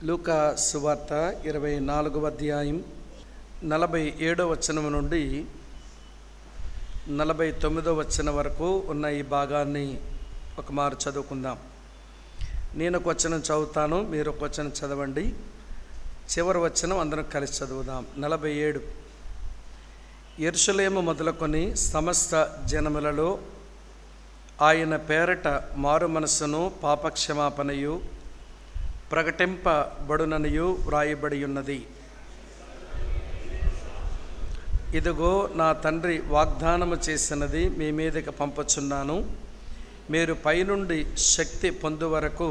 లూకా సువార్త 24వ అధ్యాయం 47వ వచనం నుండి 49వ వచనం వరకు ఉన్న ఈ భాగాన్ని ఒకమారు చదువుకుందాం. నేను ఒక వచనం చదువుతాను, మీరు ఒక వచనం చదవండి. చివరి వచనం అందరం కలిసి చదువుదాం. 47. యెరూషలేము మొదలుకొని సమస్త జనములలో ఆయన పేరట మారు మనస్సును పాపక్షమాపణయు ప్రకటింపబడుననియు వ్రాయబడి ఉన్నది. ఇదిగో నా తండ్రి వాగ్దానము చేసినది మీ మీదకి పంపుచున్నాను. మీరు పైనుండి శక్తి పొందు వరకు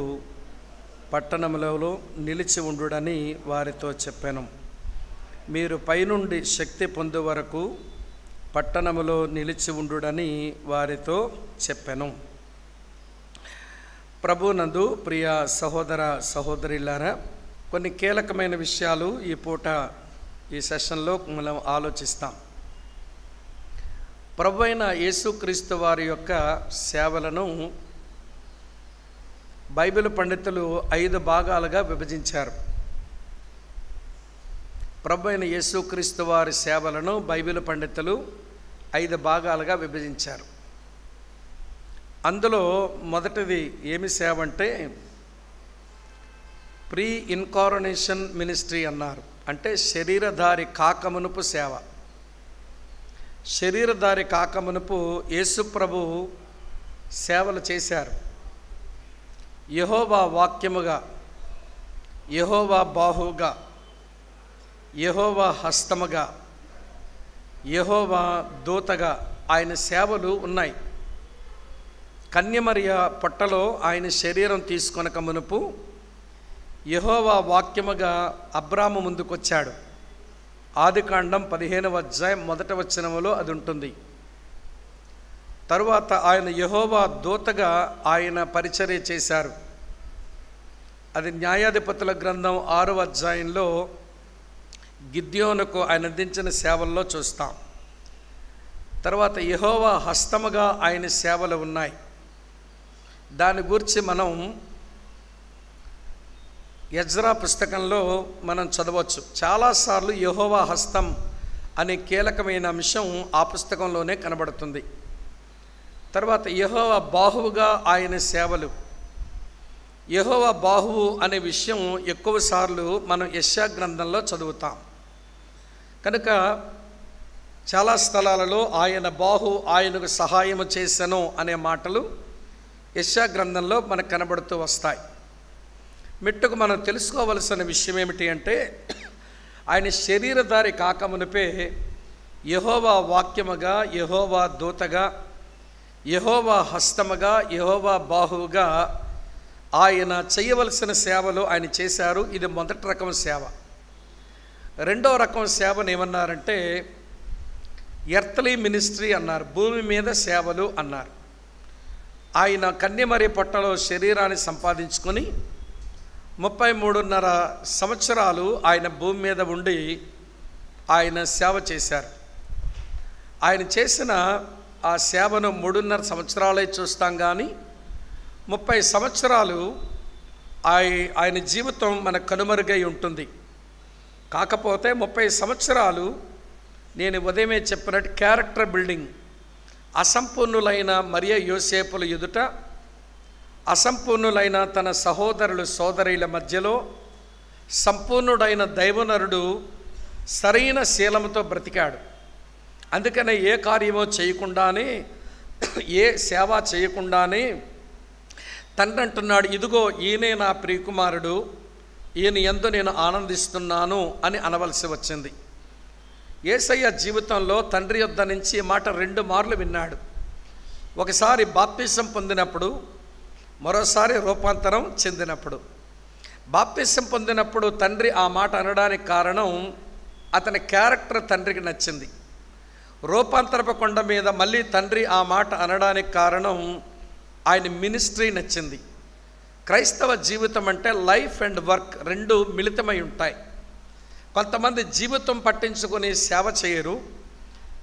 పట్టణములలో నిలిచి ఉండుడని వారితో చెప్పాను. మీరు పైనుండి శక్తి పొందు వరకు పట్టణములో నిలిచి ఉండుడని వారితో చెప్పాను. ప్రభునందు ప్రియ సహోదర సహోదరులారా, కొన్ని కీలకమైన విషయాలు ఈ పూట ఈ సెషన్లో మనం ఆలోచిస్తాం. ప్రభు అయిన యేసుక్రీస్తు వారి యొక్క సేవలను బైబిల్ పండితులు 5 భాగాలుగా విభజించారు. ప్రభు అయిన యేసుక్రీస్తు వారి సేవలను బైబిల్ పండితులు 5 భాగాలుగా విభజించారు. అందులో మొదటిది ఏమి సేవ అంటే ప్రీ ఇన్కార్నేషన్ మినిస్ట్రీ అన్నారు. అంటే శరీరధారి కాకమునుపు సేవ. శరీరధారి కాకమునుపు యేసు ప్రభు సేవలు చేశారు. యెహోవా వాక్యముగా, యెహోవా బాహువుగా, యెహోవా హస్తముగా, యెహోవా దూతగా ఆయన సేవలు ఉన్నాయి. కన్యమరియ పొట్టలో ఆయన శరీరం తీసుకొనక మునుపు యెహోవా వాక్యముగా అబ్రాము ముందుకొచ్చాడు. ఆదికాండం 15వ అధ్యాయం 1వ వచనములో అది ఉంటుంది. తరువాత ఆయన యెహోవా దూతగా ఆయన పరిచర్య చేశారు. అది న్యాయాధిపతుల గ్రంథం 6వ అధ్యాయంలో గిద్యోనుకు ఆయన అందించిన సేవల్లో చూస్తాం. తర్వాత యెహోవా హస్తముగా ఆయన సేవలు ఉన్నాయి. దాని గురించి మనం ఎజ్రా పుస్తకంలో మనం చదవచ్చు. చాలాసార్లు యెహోవా హస్తం అనే కీలకమైన అంశం ఆ పుస్తకంలోనే కనబడుతుంది. తర్వాత యెహోవా బాహువుగా ఆయన సేవలు. యెహోవా బాహువు అనే విషయం ఎక్కువసార్లు మనం యెషయా గ్రంథంలో చదువుతాం. కనుక చాలా స్థలాలలో ఆయన బాహు ఆయనకు సహాయము చేసెను అనే మాటలు యెషయా గ్రంథంలో మనకు కనబడుతూ వస్తాయి. మెట్టుకు మనం తెలుసుకోవలసిన విషయం ఏమిటి అంటే ఆయన శరీరధారి కాకమునిపే యెహోవా వాక్యముగా, యెహోవా దూతగా, యెహోవా హస్తముగా, యెహోవా బాహువుగా ఆయన చేయవలసిన సేవలు ఆయన చేశారు. ఇది మొదటి రకం సేవ. రెండో రకం సేవను ఏమన్నారంటే ఎర్త్లీ మినిస్ట్రీ అన్నారు. భూమి మీద సేవలు అన్నారు. ఆయన కన్యమరి పొట్టలో శరీరాన్ని సంపాదించుకొని 33.5 సంవత్సరాలు ఆయన భూమి మీద ఉండి ఆయన సేవ చేశారు. ఆయన చేసిన ఆ సేవను 3.5 సంవత్సరాలే చూస్తాం. కానీ 30 సంవత్సరాలు ఆయన జీవితం మనకు కనుమరుగై ఉంటుంది. కాకపోతే 30 సంవత్సరాలు నేను ఉదయమే చెప్పినట్టు క్యారెక్టర్ బిల్డింగ్. అసంపూర్ణులైన మరియ యోసేపుల ఎదుట, అసంపూర్ణులైన తన సహోదరులు సోదరుల మధ్యలో సంపూర్ణుడైన దైవనరుడు సరైన శీలముతో బ్రతికాడు. అందుకనే ఏ కార్యమో చేయకుండానే, ఏ సేవ చేయకుండానే తండ్రి అంటున్నాడు, ఇదిగో ఈయనే నా ప్రియకుమారుడు, ఈయన యందు నేను ఆనందిస్తున్నాను అని అనవలసి వచ్చింది. యేసయ్య జీవితంలో తండ్రి యొద్ద నుంచి ఈ మాట 2 మార్లు విన్నాడు. ఒకసారి బాప్తిసం పొందినప్పుడు, మరోసారి రూపాంతరం చెందినప్పుడు. బాప్తిసం పొందినప్పుడు తండ్రి ఆ మాట అనడానికి కారణం అతని క్యారెక్టర్ తండ్రికి నచ్చింది. రూపాంతరపు కొండ మీద మళ్ళీ తండ్రి ఆ మాట అనడానికి కారణం ఆయన మినిస్ట్రీ నచ్చింది. క్రైస్తవ జీవితం అంటే లైఫ్ అండ్ వర్క్ 2 మిళితమై ఉంటాయి. కొంతమంది జీవితం పట్టించుకొని సేవ చేయరు,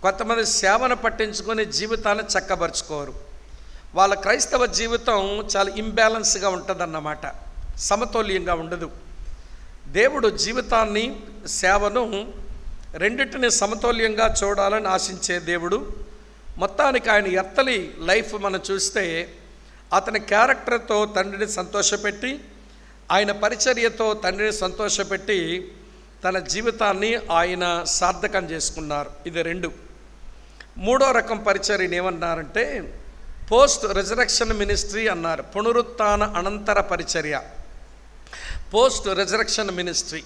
కొంతమంది సేవను పట్టించుకొని జీవితాన్ని చక్కబరుచుకోరు. వాళ్ళ క్రైస్తవ జీవితం చాలా ఇంబ్యాలెన్స్గా ఉంటుందన్నమాట, సమతుల్యంగా ఉండదు. దేవుడు జీవితాన్ని, సేవను రెండింటిని సమతుల్యంగా చూడాలని ఆశించే దేవుడు. మొత్తానికి ఆయన ఎర్తలి లైఫ్ మనం చూస్తే అతని క్యారెక్టర్తో తండ్రిని సంతోషపెట్టి, ఆయన పరిచర్యతో తండ్రిని సంతోషపెట్టి తన జీవితాన్ని ఆయన సార్థకం చేసుకున్నారు. ఇది 2. మూడో రకం పరిచర్యను ఏమన్నారంటే పోస్ట్ రిజరక్షన్ మినిస్ట్రీ అన్నారు. పునరుత్థాన అనంతర పరిచర్య. పోస్ట్ రిజరక్షన్ మినిస్ట్రీ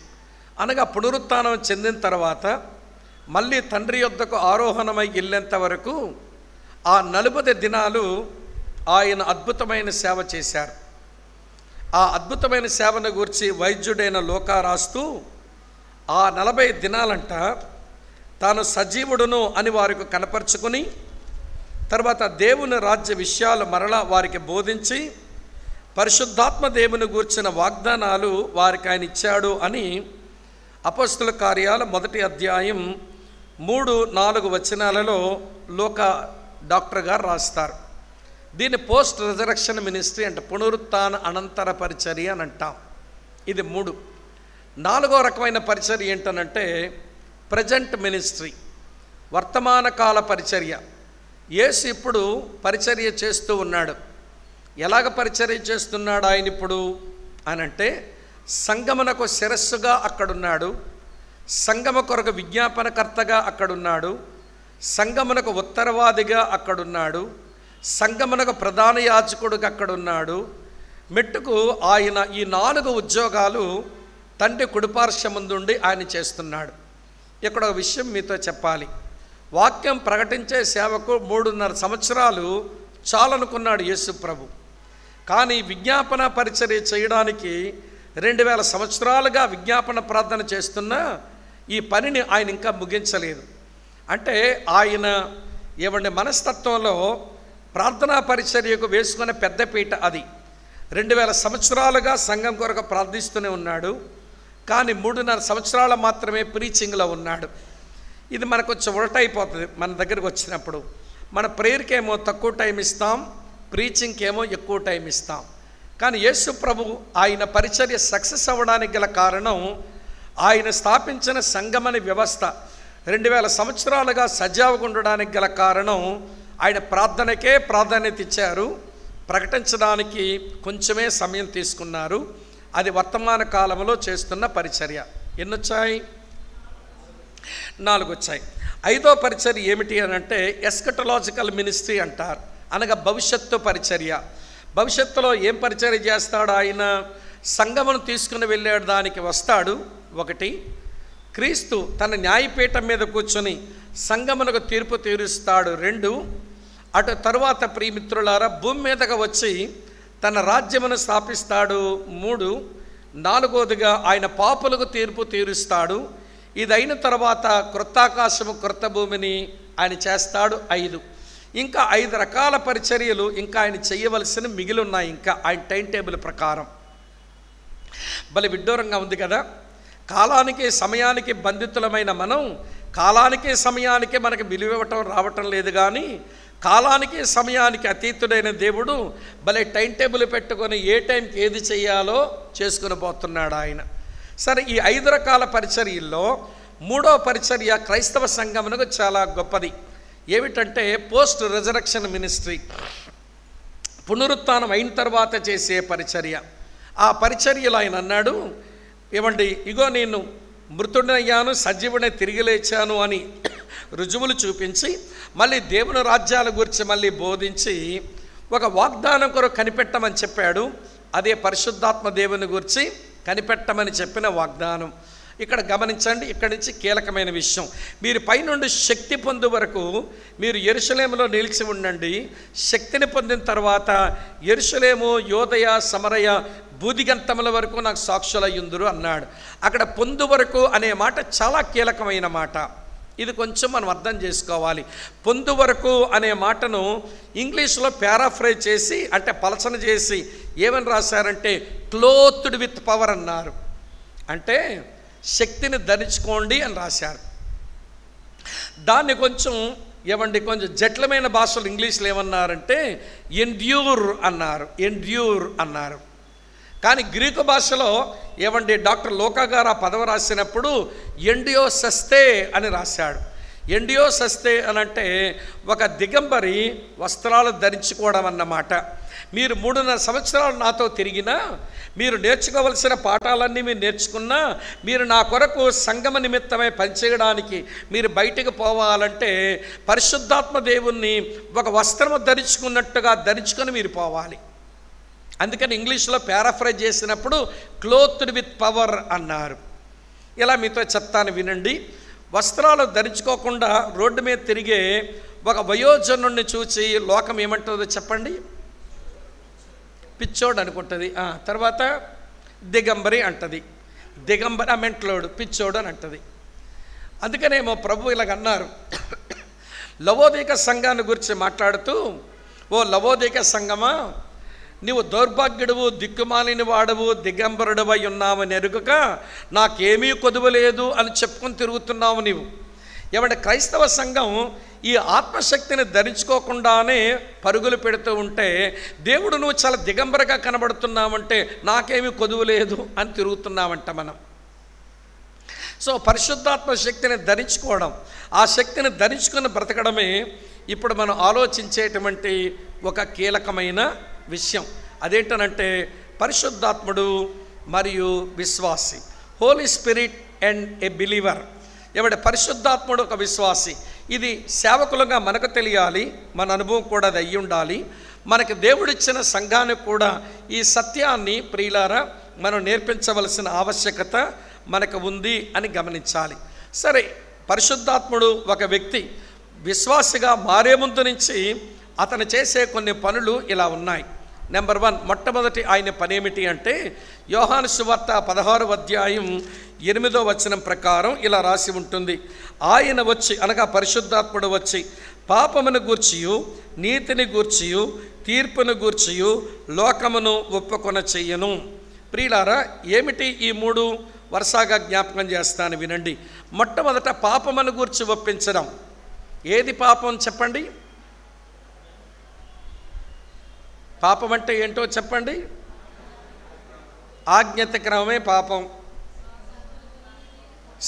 అనగా పునరుత్థానం చెందిన తర్వాత మళ్ళీ తండ్రి యొద్దకు ఆరోహణమై వెళ్ళేంత వరకు ఆ 40 దినాలు ఆయన అద్భుతమైన సేవ చేశారు. ఆ అద్భుతమైన సేవను గురించి వైద్యుడైన లూకా రాస్తూ ఆ 40 దినాలంట తాను సజీవుడును అని వారికి కనపరుచుకుని, తర్వాత దేవుని రాజ్య విషయాలు మరలా వారికి బోధించి పరిశుద్ధాత్మ దేవుని గూర్చిన వాగ్దానాలు వారికి ఆయన ఇచ్చాడు అని అపోస్తలుల కార్యాల 1వ అధ్యాయం 3-4 వచనాలలో లూకా డాక్టర్ గారు రాస్తారు. దీన్ని పోస్ట్ రిజరక్షన్ మినిస్ట్రీ అంటే పునరుత్థాన అనంతర పరిచర్య అని అంటాం. ఇది 3. 4వ రకమైన పరిచర్య ఏంటనంటే ప్రజెంట్ మినిస్ట్రీ, వర్తమాన కాల పరిచర్య. యేసు ఇప్పుడు పరిచర్య చేస్తూ ఉన్నాడు. ఎలాగ పరిచర్య చేస్తున్నాడు ఆయన ఇప్పుడు అనంటే సంగమునకు శిరస్సుగా అక్కడున్నాడు, సంగమ కొరకు విజ్ఞాపనకర్తగా అక్కడున్నాడు, సంగమునకు ఉత్తరవాదిగా అక్కడున్నాడు, సంగమునకు ప్రధాన యాజకుడుగా అక్కడున్నాడు. మెట్టుకు ఆయన ఈ 4 ఉద్యోగాలు తండ్రి కుడిపార్శ్వముందుండి ఆయన చేస్తున్నాడు. ఇక్కడ ఒక విషయం మీతో చెప్పాలి. వాక్యం ప్రకటించే సేవకు 3.5 సంవత్సరాలు చాలనుకున్నాడు యేసు ప్రభు. కానీ విజ్ఞాపన పరిచర్య చేయడానికి 2000 సంవత్సరాలుగా విజ్ఞాపన ప్రార్థన చేస్తున్నా ఈ పనిని ఆయన ఇంకా ముగించలేదు. అంటే ఆయన మనస్తత్వంలో ప్రార్థనా పరిచర్యకు వేసుకునే పెద్దపీట అది. 2000 సంవత్సరాలుగా సంఘం కొరకు ప్రార్థిస్తూనే ఉన్నాడు. కానీ 3.5 సంవత్సరాలు మాత్రమే ప్రీచింగ్లో ఉన్నాడు. ఇది మనకు కొంచెం ఉల్టైపోతుంది. మన దగ్గరకు వచ్చినప్పుడు మన ప్రేయర్కి ఏమో తక్కువ టైం ఇస్తాం, ప్రీచింగ్కి ఏమో ఎక్కువ టైం ఇస్తాం. కానీ యేసు ప్రభు ఆయన పరిచర్య సక్సెస్ అవ్వడానికి గల కారణం ఆయన స్థాపించిన సంఘమని వ్యవస్థ 2000 సంవత్సరాలుగా సజావుగా ఉండడానికి గల కారణం ఆయన ప్రార్థనకే ప్రాధాన్యత ఇచ్చారు. ప్రకటించడానికి కొంచెమే సమయం తీసుకున్నారు. అది వర్తమాన కాలంలో చేస్తున్న పరిచర్య. ఎన్నొచ్చాయి? 4 వచ్చాయి. 5వ పరిచర్య ఏమిటి అని అంటే ఎస్కటలాజికల్ మినిస్ట్రీ అంటారు. అనగా భవిష్యత్తు పరిచర్య. భవిష్యత్తులో ఏం పరిచర్య చేస్తాడు ఆయన? సంఘమును తీసుకుని వెళ్ళాడు, దానికి వస్తాడు. 1, క్రీస్తు తన న్యాయపీఠం మీద కూర్చొని సంఘమునకు తీర్పు తీరుస్తాడు. 2, అటు తరువాత ప్రియమిత్రులారా భూమి మీదకు వచ్చి తన రాజ్యమును స్థాపిస్తాడు. 3, 4వదిగా ఆయన పాపులకు తీర్పు తీరుస్తాడు. ఇది అయిన తర్వాత కృతాకాశము కృత భూమిని ఆయన చేస్తాడు. 5, ఇంకా 5 రకాల పరిచర్యలు ఇంకా ఆయన చేయవలసిన మిగిలి ఉన్నాయి. ఇంకా ఆయన టైం టేబుల్ ప్రకారం భలే విడ్డూరంగా ఉంది కదా. కాలానికి సమయానికి బంధితులమైన మనం కాలానికి సమయానికి మనకి విలువివ్వటం రావటం లేదు. కానీ కాలానికి సమయానికి అతీతుడైన దేవుడు భలే టైం టేబుల్ పెట్టుకొని ఏ టైంకి ఏది చేయాలో చేసుకుని పోతున్నాడు ఆయన. సరే, ఈ 5 రకాల పరిచర్యల్లో 3వ పరిచర్య క్రైస్తవ సంఘమునకు చాలా గొప్పది. ఏమిటంటే పోస్ట్ రిజరక్షన్ మినిస్ట్రీ, పునరుత్థానం అయిన తర్వాత చేసే పరిచర్య. ఆ పరిచర్యలో ఆయన అన్నాడు, ఇగో నేను మృతుడయ్యాను, సజీవుడే తిరిగి లేచాను అని రుజువులు చూపించి మళ్ళీ దేవుని రాజ్యాల గురించి మళ్ళీ బోధించి ఒక వాగ్దానం కొరకు కనిపెట్టమని చెప్పాడు. అదే పరిశుద్ధాత్మ దేవుని గురించి కనిపెట్టమని చెప్పిన వాగ్దానం. ఇక్కడ గమనించండి, ఇక్కడి నుంచి కీలకమైన విషయం. మీరు పైనుండి శక్తి పొందు వరకు మీరు యెరూషలేములో నిలిచి ఉండండి. శక్తిని పొందిన తర్వాత యెరూషలేము, యోదయ, సమరయ, బూదిగంతముల వరకు నాకు సాక్షులయ్యుందురు అన్నాడు. అక్కడ పొందు వరకు అనే మాట చాలా కీలకమైన మాట. ఇది కొంచెం మనం అర్థం చేసుకోవాలి. పొందు వరకు అనే మాటను ఇంగ్లీష్లో పారాఫ్రైజ్ చేసి అంటే పలచన చేసి ఏమని రాశారంటే క్లోత్డ్ విత్ పవర్ అన్నారు. అంటే శక్తిని ధరించుకోండి అని రాశారు. దాన్ని కొంచెం కొంచెం జటిలమైన భాషలు ఇంగ్లీష్లో ఏమన్నారంటే ఎండ్యూర్ అన్నారు. కానీ గ్రీకు భాషలో ఏమండి డాక్టర్ లోకా గారు ఆ పదవి రాసినప్పుడు ఎండియోసస్తే అని రాశాడు. ఎండియోసస్తే అని అంటే ఒక దిగంబరి వస్త్రాలు ధరించుకోవడం అన్నమాట. మీరు 3.5 సంవత్సరాలు నాతో తిరిగినా, మీరు నేర్చుకోవలసిన పాఠాలన్నీ మీరు నేర్చుకున్నా, మీరు నా కొరకు సంగమ నిమిత్తమై పనిచేయడానికి మీరు బయటికి పోవాలంటే పరిశుద్ధాత్మ దేవుణ్ణి ఒక వస్త్రము ధరించుకున్నట్టుగా ధరించుకొని మీరు పోవాలి. అందుకని ఇంగ్లీష్లో పారాఫ్రైజ్ చేసినప్పుడు క్లోత్డ్ విత్ పవర్ అన్నారు. ఇలా మీతో చెప్తాను వినండి. వస్త్రాలు ధరించుకోకుండా రోడ్డు మీద తిరిగే ఒక వయోజనుడిని చూసి లోకం ఏమంటుందో చెప్పండి? పిచ్చోడు అనుకుంటుంది. తర్వాత దిగంబరి అంటది. దిగంబరి మెంట్లోడు, పిచ్చోడు అని అంటది. అందుకనేమో ప్రభు ఇలాగన్నారు. లవోదిక సంఘాన్ని గురించి మాట్లాడుతూ, ఓ లవోదిక సంఘమా, నీవు దౌర్భాగ్యుడువు, దిక్కుమాలిన వాడవు, దిగంబరుడవై ఉన్నావు నెరుగక నాకేమీ కొదువలేదు అని చెప్పుకొని తిరుగుతున్నావు నీవు. ఏమంటే క్రైస్తవ సంఘం ఈ ఆత్మశక్తిని ధరించుకోకుండానే పరుగులు పెడుతూ ఉంటే, దేవుడు నువ్వు చాలా దిగంబరగా కనబడుతున్నావంటే నాకేమీ కొదువలేదు అని తిరుగుతున్నామంట మనం. సో పరిశుద్ధాత్మ శక్తిని ధరించుకోవడం, ఆ శక్తిని ధరించుకుని బ్రతకడమే ఇప్పుడు మనం ఆలోచించేటువంటి ఒక కీలకమైన విషయం. అదేంటనంటే పరిశుద్ధాత్ముడు మరియు విశ్వాసి, holy spirit and a believer. ఏమంటే పరిశుద్ధాత్ముడు ఒక విశ్వాసి. ఇది సేవకులుగా మనకు తెలియాలి, మన అనుభవం కూడా అది అయ్యి ఉండాలి. మనకి దేవుడిచ్చిన సంఘానికి కూడా ఈ సత్యాన్ని ప్రియులారా మనం నేర్పించవలసిన ఆవశ్యకత మనకు ఉంది అని గమనించాలి. సరే, పరిశుద్ధాత్ముడు ఒక వ్యక్తి విశ్వాసిగా మారే ముందు నుంచి అతను చేసే కొన్ని పనులు ఇలా ఉన్నాయి. నెంబర్ 1, మొట్టమొదటి ఆయన పని ఏమిటి అంటే, యోహాను సువార్త 16వ అధ్యాయం 8వ వచనం ప్రకారం ఇలా రాసి ఉంటుంది. ఆయన వచ్చి, అనగా పరిశుద్ధాత్ముడు వచ్చి, పాపమును గూర్చియు నీతిని గూర్చియు తీర్పును గూర్చియు లోకమును ఒప్పుకొన చెయ్యను. ప్రియులారా, ఏమిటి ఈ 3 వరుసగా జ్ఞాపకం చేస్తాను వినండి. మొట్టమొదట పాపమును గూర్చి ఒప్పించడం. ఏది పాపం చెప్పండి? పాపం అంటే ఏంటో చెప్పండి? ఆజ్ఞాతిక్రమమే పాపం,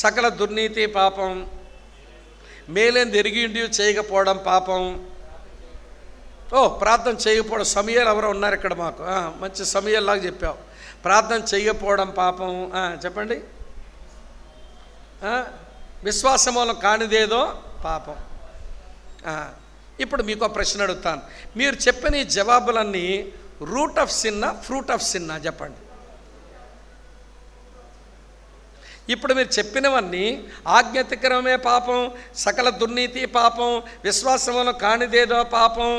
సకల దుర్నీతి పాపం, మేలేని ఎరిగిండి చేయకపోవడం పాపం. ప్రార్థన చేయకపోవడం. సమయాలు ఎవరో ఉన్నారు ఇక్కడ మాకు, మంచి సమయాల్లాగా చెప్పావు. ప్రార్థన చేయకపోవడం పాపం. చెప్పండి. విశ్వాసమూలం కానిదేదో పాపం. ఇప్పుడు మీకు ప్రశ్న అడుగుతాను. మీరు చెప్పిన ఈ జవాబులన్నీ రూట్ ఆఫ్ సిన్నా, ఫ్రూట్ ఆఫ్ సిన్నా చెప్పండి. ఇప్పుడు మీరు చెప్పినవన్నీ ఆజ్ఞాతిక్రమమే పాపం, సకల దుర్నీతి పాపం, విశ్వాసమును కానిదేదో పాపం,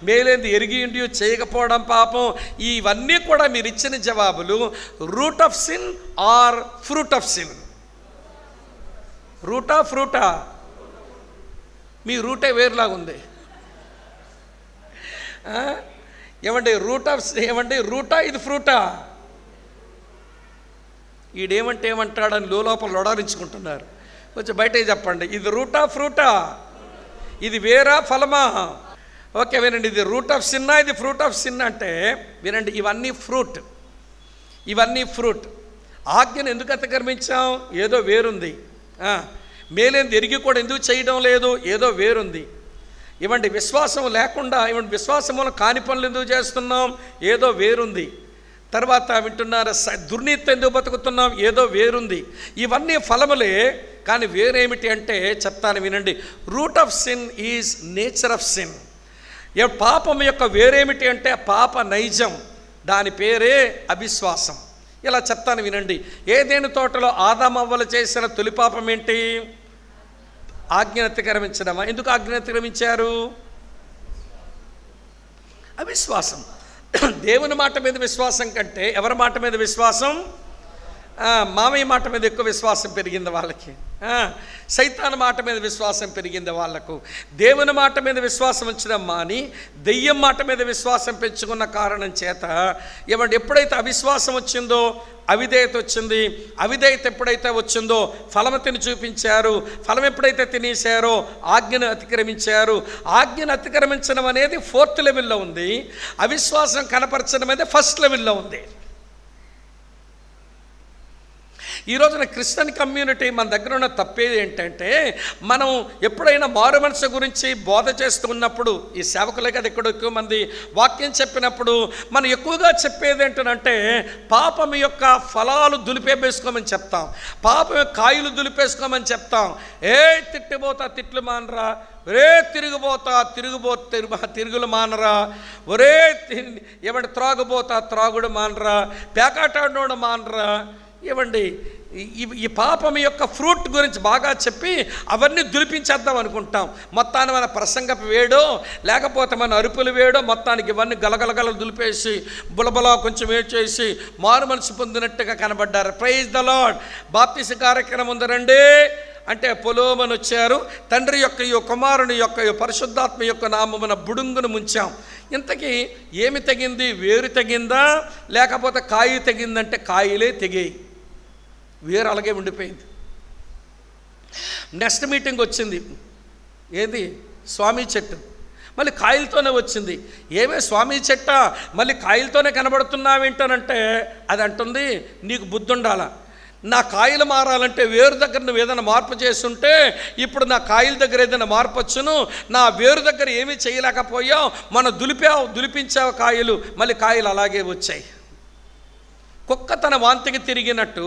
మేలేంది ఎరిగి ఉండి చేయకపోవడం పాపం. ఇవన్నీ కూడా మీరు ఇచ్చిన జవాబులు root of sin or fruit of sin? రూటా ఫ్రూటా? మీ రూటే వేరులాగా ఉంది. ఏమండి రూటా ఇది ఫ్రూటా? ఈడేమంటే ఏమంటాడని లోపల లొడారించుకుంటున్నారు. కొంచెం బయటే చెప్పండి. ఇది రూటా ఫ్రూటా? ఇది వేరా ఫలమా? ఓకే వినండి, ఇది రూట్ ఆఫ్ సిన్నా, ఇది ఫ్రూట్ ఆఫ్ సిన్ అంటే వినండి, ఇవన్నీ ఫ్రూట్. ఆజ్ఞను ఎందుకు అతిక్రమించాం? ఏదో వేరుంది. మేలేంది ఎరిగి కూడా ఎందుకు చేయడం లేదు? ఏదో వేరుంది. ఇవ్వండి, విశ్వాసం లేకుండా విశ్వాసములు కాని పనులు ఎందుకు చేస్తున్నాం? ఏదో వేరుంది. తర్వాత వింటున్నారు, దుర్నీతి ఎందుకు బతుకుతున్నాం? ఏదో వేరుంది. ఇవన్నీ ఫలములే, కానీ వేరేమిటి అంటే చెప్తాను వినండి. Route of sin is nature of sin. పాపం యొక్క వేరేమిటి అంటే పాప నైజం, దాని పేరే అవిశ్వాసం. ఇలా చెప్తాను వినండి. ఏదేను తోటలో ఆదామవ్వలు చేసిన తొలి పాపం ఏంటి? ఆజ్ఞను అతిక్రమించడమా? ఎందుకు ఆజ్ఞను అతిక్రమించారు? అవిశ్వాసం. దేవుని మాట మీద విశ్వాసం కంటే ఎవరి మాట మీద విశ్వాసం? మామయ్య మాట మీద ఎక్కువ విశ్వాసం పెరిగింది వాళ్ళకి. సైతాన్ మాట మీద విశ్వాసం పెరిగింది వాళ్లకు. దేవుని మాట మీద విశ్వాసం ఉంచడం మాని దెయ్యం మాట మీద విశ్వాసం పెంచుకున్న కారణం చేత ఎప్పుడైతే అవిశ్వాసం వచ్చిందో అవిధేయత వచ్చింది. అవిధేయత ఎప్పుడైతే వచ్చిందో ఫలమతిని చూపించారు. ఫలం ఎప్పుడైతే తినేశారో ఆజ్ఞను అతిక్రమించారు. ఆజ్ఞను అతిక్రమించడం అనేది 4th లెవెల్లో ఉంది. అవిశ్వాసం కనపరచడం అనేది 1st లెవెల్లో ఉంది. ఈ రోజున క్రిస్టియన్ కమ్యూనిటీ మన దగ్గర ఉన్న తప్పేది ఏంటంటే, మనం ఎప్పుడైనా మారు మనసు గురించి బోధ చేస్తూ ఉన్నప్పుడు, ఈ సేవకులే కదా ఇక్కడ ఎక్కువ మంది వాక్యం చెప్పినప్పుడు మనం ఎక్కువగా చెప్పేది ఏంటంటే, పాపం యొక్క ఫలాలు దులిపేసుకోమని చెప్తాం, పాపం యొక్క కాయలు దులిపేసుకోమని చెప్తాం. తిట్టిపోతా తిట్లు మానరా, ఒరే తిరుగులు మానరా, ఒరే ఏమంటే త్రాగుపోతా త్రాగుడు మానరా, పేకాటాడోడు మానరా. ఇవ్వండి, ఈ పాపం యొక్క ఫ్రూట్ గురించి బాగా చెప్పి అవన్నీ దులిపించేద్దాం అనుకుంటాం. మొత్తాన్ని మన ప్రసంగపు వేడో లేకపోతే మన అరుపులు వేడో మొత్తానికి ఇవన్నీ గలగలగల దులిపేసి బులబలా కొంచెం చేసి మారు మనసు పొందినట్టుగా కనబడ్డారు. Praise the Lord. బాప్తిస కార్యక్రమం ముందు రండి అంటే పొలోమని వచ్చారు. తండ్రి యొక్క కుమారుని యొక్క పరిశుద్ధాత్మ యొక్క నామమున బుడుంగును ముంచాం. ఇంతకీ ఏమి తెగింది? వేరు తెగిందా లేకపోతే కాయి తెగిందంటే కాయలే తెగాయి, వేరు అలాగే ఉండిపోయింది. నెక్స్ట్ మీటింగ్ వచ్చింది, ఏది? స్వామి చెట్టు. మళ్ళీ కాయలతోనే వచ్చింది. ఏమే స్వామి చెట్ట మళ్ళీ కాయలతోనే కనబడుతున్నావేంటనంటే, అది అంటుంది నీకు బుద్ధి ఉండాలా, నా కాయలు మారాలంటే వేరు దగ్గర నువ్వు ఏదైనా మార్పు చేస్తుంటే ఇప్పుడు నా కాయల దగ్గర ఏదైనా మార్పు వచ్చును, నా వేరు దగ్గర ఏమీ చేయలేకపోయావు, మనం దులిపించావు కాయలు, మళ్ళీ కాయలు అలాగే వచ్చాయి. కుక్క తన వాంతికి తిరిగినట్టు,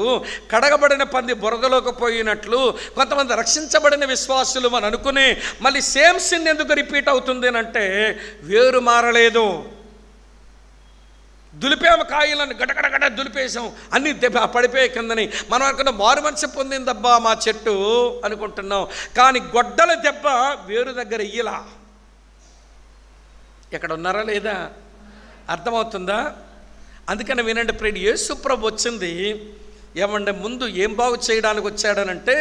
కడగబడిన పంది బురదలోకి పోయినట్లు కొంతమంది రక్షించబడిన విశ్వాసులు మనం అనుకుని మళ్ళీ సేమ్ సిన్ ఎందుకు రిపీట్ అవుతుంది అంటే, వేరు మారలేదు. దులిపేమ కాయలను గడగడగడ దులిపేసాం, అన్నీ పడిపోయే కిందని. మనం అనుకున్న మారు మనసు పొందిందబ్బా మా చెట్టు అనుకుంటున్నాం, కానీ గొడ్డల దెబ్బ వేరు దగ్గర ఇయ్యలా. ఎక్కడ ఉన్నారా లేదా? అర్థమవుతుందా? అందుకని వినండి ప్రియుడు, యేసు ప్రభు వచ్చింది ఏమంటే ముందు ఏం బాగు చేయడానికి వచ్చాడనంటే,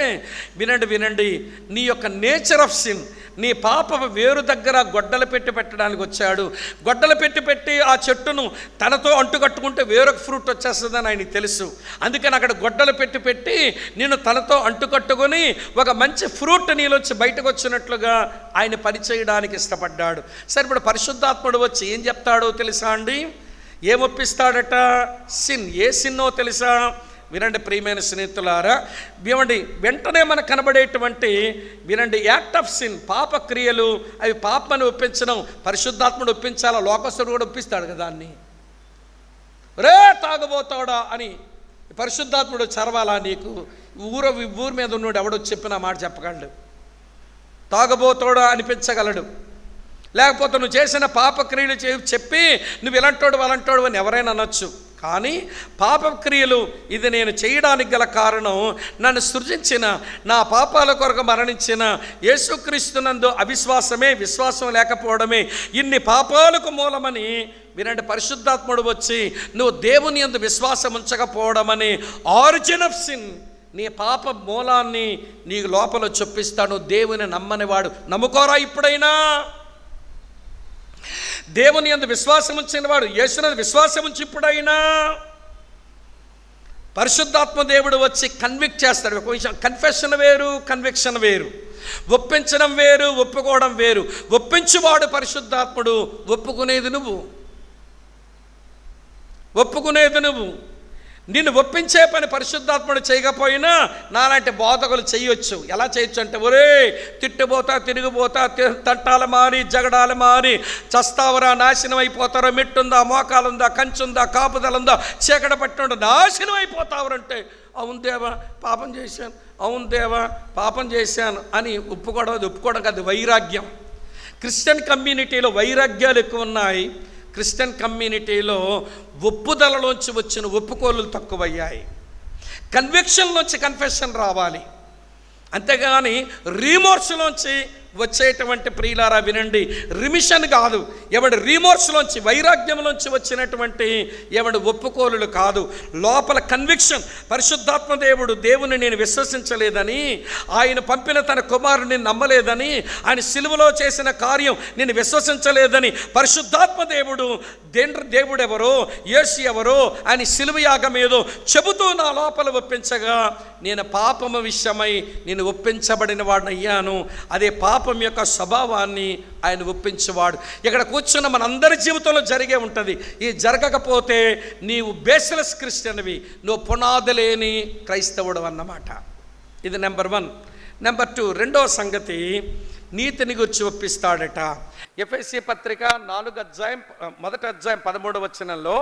వినండి, నీ యొక్క నేచర్ ఆఫ్ సిన్, నీ పాప వేరు దగ్గర గొడ్డలు పెట్టడానికి వచ్చాడు. గొడ్డలు పెట్టి ఆ చెట్టును తనతో అంటుకట్టుకుంటే వేరొక ఫ్రూట్ వచ్చేస్తుందని ఆయనకి తెలుసు. అందుకని అక్కడ గొడ్డలు పెట్టి నేను తనతో అంటుకట్టుకొని ఒక మంచి ఫ్రూట్ నీలోంచి బయటకు వచ్చినట్లుగా ఆయన పనిచేయడానికి ఇష్టపడ్డాడు. సరే, ఇప్పుడు పరిశుద్ధాత్ముడు వచ్చి ఏం చెప్తాడో తెలుసా అండి? ఏమొప్పిస్తాడట? సిన్. ఏ సిన్నో తెలుసా? వినండి ప్రియమైన స్నేహితులారా, వెంటనే మనకు కనబడేటువంటి యాక్ట్ ఆఫ్ సిన్, పాప క్రియలు, అవి పాపమని ఒప్పించడం. పరిశుద్ధాత్ముడు ఒప్పించాలా? లోకస్తుడు కూడా ఒప్పిస్తాడు కదా దాన్ని. రే తాగబోతాడా అని పరిశుద్ధాత్ముడు చరవాలా? నీకు ఊరు మీద ఉన్నాడు ఎవడో చెప్పిన మాట చెప్పగలడు? తాగబోతాడా అనిపించగలడు? లేకపోతే నువ్వు చేసిన పాప క్రియలు చెప్పి నువ్వు ఇలాంటోడు అలాంటోడు అని ఎవరైనా అనొచ్చు. కానీ పాపక్రియలు ఇది నేను చేయడానికి గల కారణం, నన్ను సృజించిన, నా పాపాల కొరకు మరణించిన యేసుక్రీస్తునందు అవిశ్వాసమే, విశ్వాసం లేకపోవడమే ఇన్ని పాపాలకు మూలమని పరిశుద్ధాత్ముడు వచ్చి నువ్వు దేవుని యందు విశ్వాసం ఉంచకపోవడమని, ఆరిజిన్ ఆఫ్ సిన్, నీ పాప మూలాన్ని నీ లోపల చొప్పిస్తాడు. దేవుని నమ్మని వాడు నమ్ముకోరా ఇప్పుడైనా? దేవుని యందు విశ్వాసం ఉంచిన వాడు యేసునందు విశ్వాసం ఉంచి ఇప్పుడైనా పరిశుద్ధాత్మ దేవుడు వచ్చి కన్విక్ట్ చేస్తాడు. ఒక విషయం, కన్ఫెషన్ వేరు, కన్విక్షన్ వేరు. ఒప్పించడం వేరు, ఒప్పుకోవడం వేరు. ఒప్పించువాడు పరిశుద్ధాత్ముడు, ఒప్పుకునేది నువ్వు. నిన్ను ఒప్పించే పని పరిశుద్ధాత్ముడు చేయకపోయినా నాలాంటి బోధకులు చేయొచ్చు. ఎలా చేయొచ్చు అంటే, ఒరే తిట్టుపోతా తిరిగిపోతా, తంటాలు మారి జగడాలు మారి చస్తావరా, నాశనం అయిపోతారో, మెట్టుందా, మోకాలుందా, కంచుందా, కాపుదలుందా, చీకట పట్టుందా, నాశనం అయిపోతావరంటే, అవును దేవా పాపం చేశాను, అవును దేవా పాపం చేశాను అని ఒప్పుకోవడం కాదు, వైరాగ్యం. క్రిస్టియన్ కమ్యూనిటీలో వైరాగ్యాలు ఎక్కువ ఉన్నాయి. క్రిస్టియన్ కమ్యూనిటీలో ఒప్పుదలలోంచి వచ్చిన ఒప్పుకోలు తక్కువయ్యాయి. కన్విక్షన్లోంచి కన్ఫెషన్ రావాలి, అంతేగాని రీమోర్స్లోంచి వచ్చేటువంటి ప్రియులారా వినండి, రిమిషన్ కాదు. రీమోర్స్లోంచి, వైరాగ్యంలోంచి వచ్చినటువంటి ఒప్పుకోలులు కాదు. లోపల కన్విక్షన్. పరిశుద్ధాత్మ దేవుని నేను విశ్వసించలేదని, ఆయన పంపిన తన కుమారుని నమ్మలేదని, ఆయన సిలువలో చేసిన కార్యం నేను విశ్వసించలేదని పరిశుద్ధాత్మ దేవుడు ఎవరో, యేసు ఎవరో, ఆయన సిలువ యాగం ఏదో చెబుతూ నా లోపల ఒప్పించగా, నేను పాపము విషయమై నేను ఒప్పించబడిన వాడిని అయ్యాను. అదే పాప పాపం యొక్క స్వభావాన్ని ఆయన ఒప్పించేవాడు. ఇక్కడ కూర్చున్న మనందరి జీవితంలో జరిగే ఉంటుంది. ఈ జరగకపోతే నీవు బేస్లెస్ క్రిస్టియన్వి, నువ్వు పునాది లేని క్రైస్తవుడు అన్నమాట. ఇది నెంబర్ 1. నెంబర్ 2, రెండవ సంగతి, నీతిని గురించి ఒప్పిస్తాడట. ఎఫెసీ పత్రిక 4వ అధ్యాయం 1వ అధ్యాయం 13వ వచనంలో,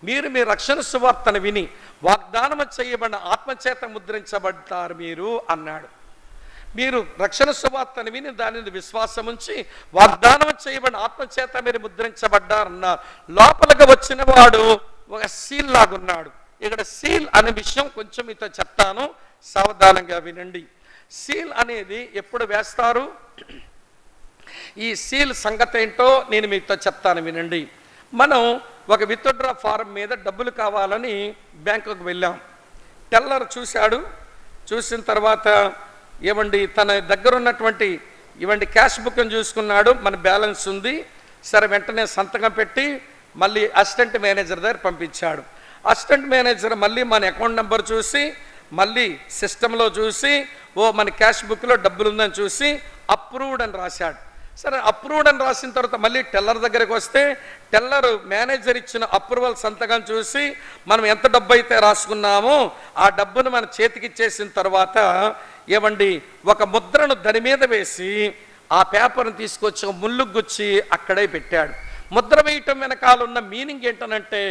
మీరు మీ రక్షణ సువార్తను విని వాగ్దానం చేయబడిన ఆత్మచేత ముద్రించబడతారు మీరు అన్నాడు. మీరు రక్షణ సువార్తను విని దానిని విశ్వాసం ఉంచి వాగ్దానం చేయబడిన ఆత్మచేత మీరు ముద్రించబడ్డారన్నారు. లోపలికి వచ్చిన వాడు ఒక సీల్ లాగున్నాడు. ఇక్కడ సీల్ అనే విషయం కొంచెం మీతో చెప్తాను, సావధానంగా వినండి. సీల్ అనేది ఎప్పుడు వేస్తారు? ఈ సీల్ సంగతి ఏంటో నేను మీతో చెప్తాను, వినండి. మనం ఒక విత్డ్రా ఫారం మీద డబ్బులు కావాలని బ్యాంకుకు వెళ్ళాం. టెల్లర్ చూశాడు. చూసిన తర్వాత ఏమండి తన దగ్గర ఉన్నటువంటి క్యాష్ బుక్ని చూసుకున్నాడు. మన బ్యాలెన్స్ ఉంది. సరే, వెంటనే సంతకం పెట్టి మళ్ళీ అసిస్టెంట్ మేనేజర్ దగ్గర పంపించాడు. అసిస్టెంట్ మేనేజర్ మళ్ళీ మన అకౌంట్ నెంబర్ చూసి, మళ్ళీ సిస్టంలో చూసి, మన క్యాష్ బుక్లో డబ్బులు ఉందని చూసి అప్రూవ్డ్ అని రాశాడు. సరే, అప్రూవ్డ్ అని రాసిన తర్వాత మళ్ళీ టెల్లర్ దగ్గరికి వస్తే టెల్లర్ మేనేజర్ ఇచ్చిన అప్రూవల్ సంతకం చూసి మనం ఎంత డబ్బు అయితే రాసుకున్నామో ఆ డబ్బును మన చేతికి ఇచ్చేసిన తర్వాత ఏమండి ఒక ముద్రను దాని మీద వేసి ఆ పేపర్ని తీసుకొచ్చి ముళ్ళు గుచ్చి అక్కడే పెట్టాడు. ముద్ర వేయటం వెనకాల ఉన్న మీనింగ్ ఏంటనంటే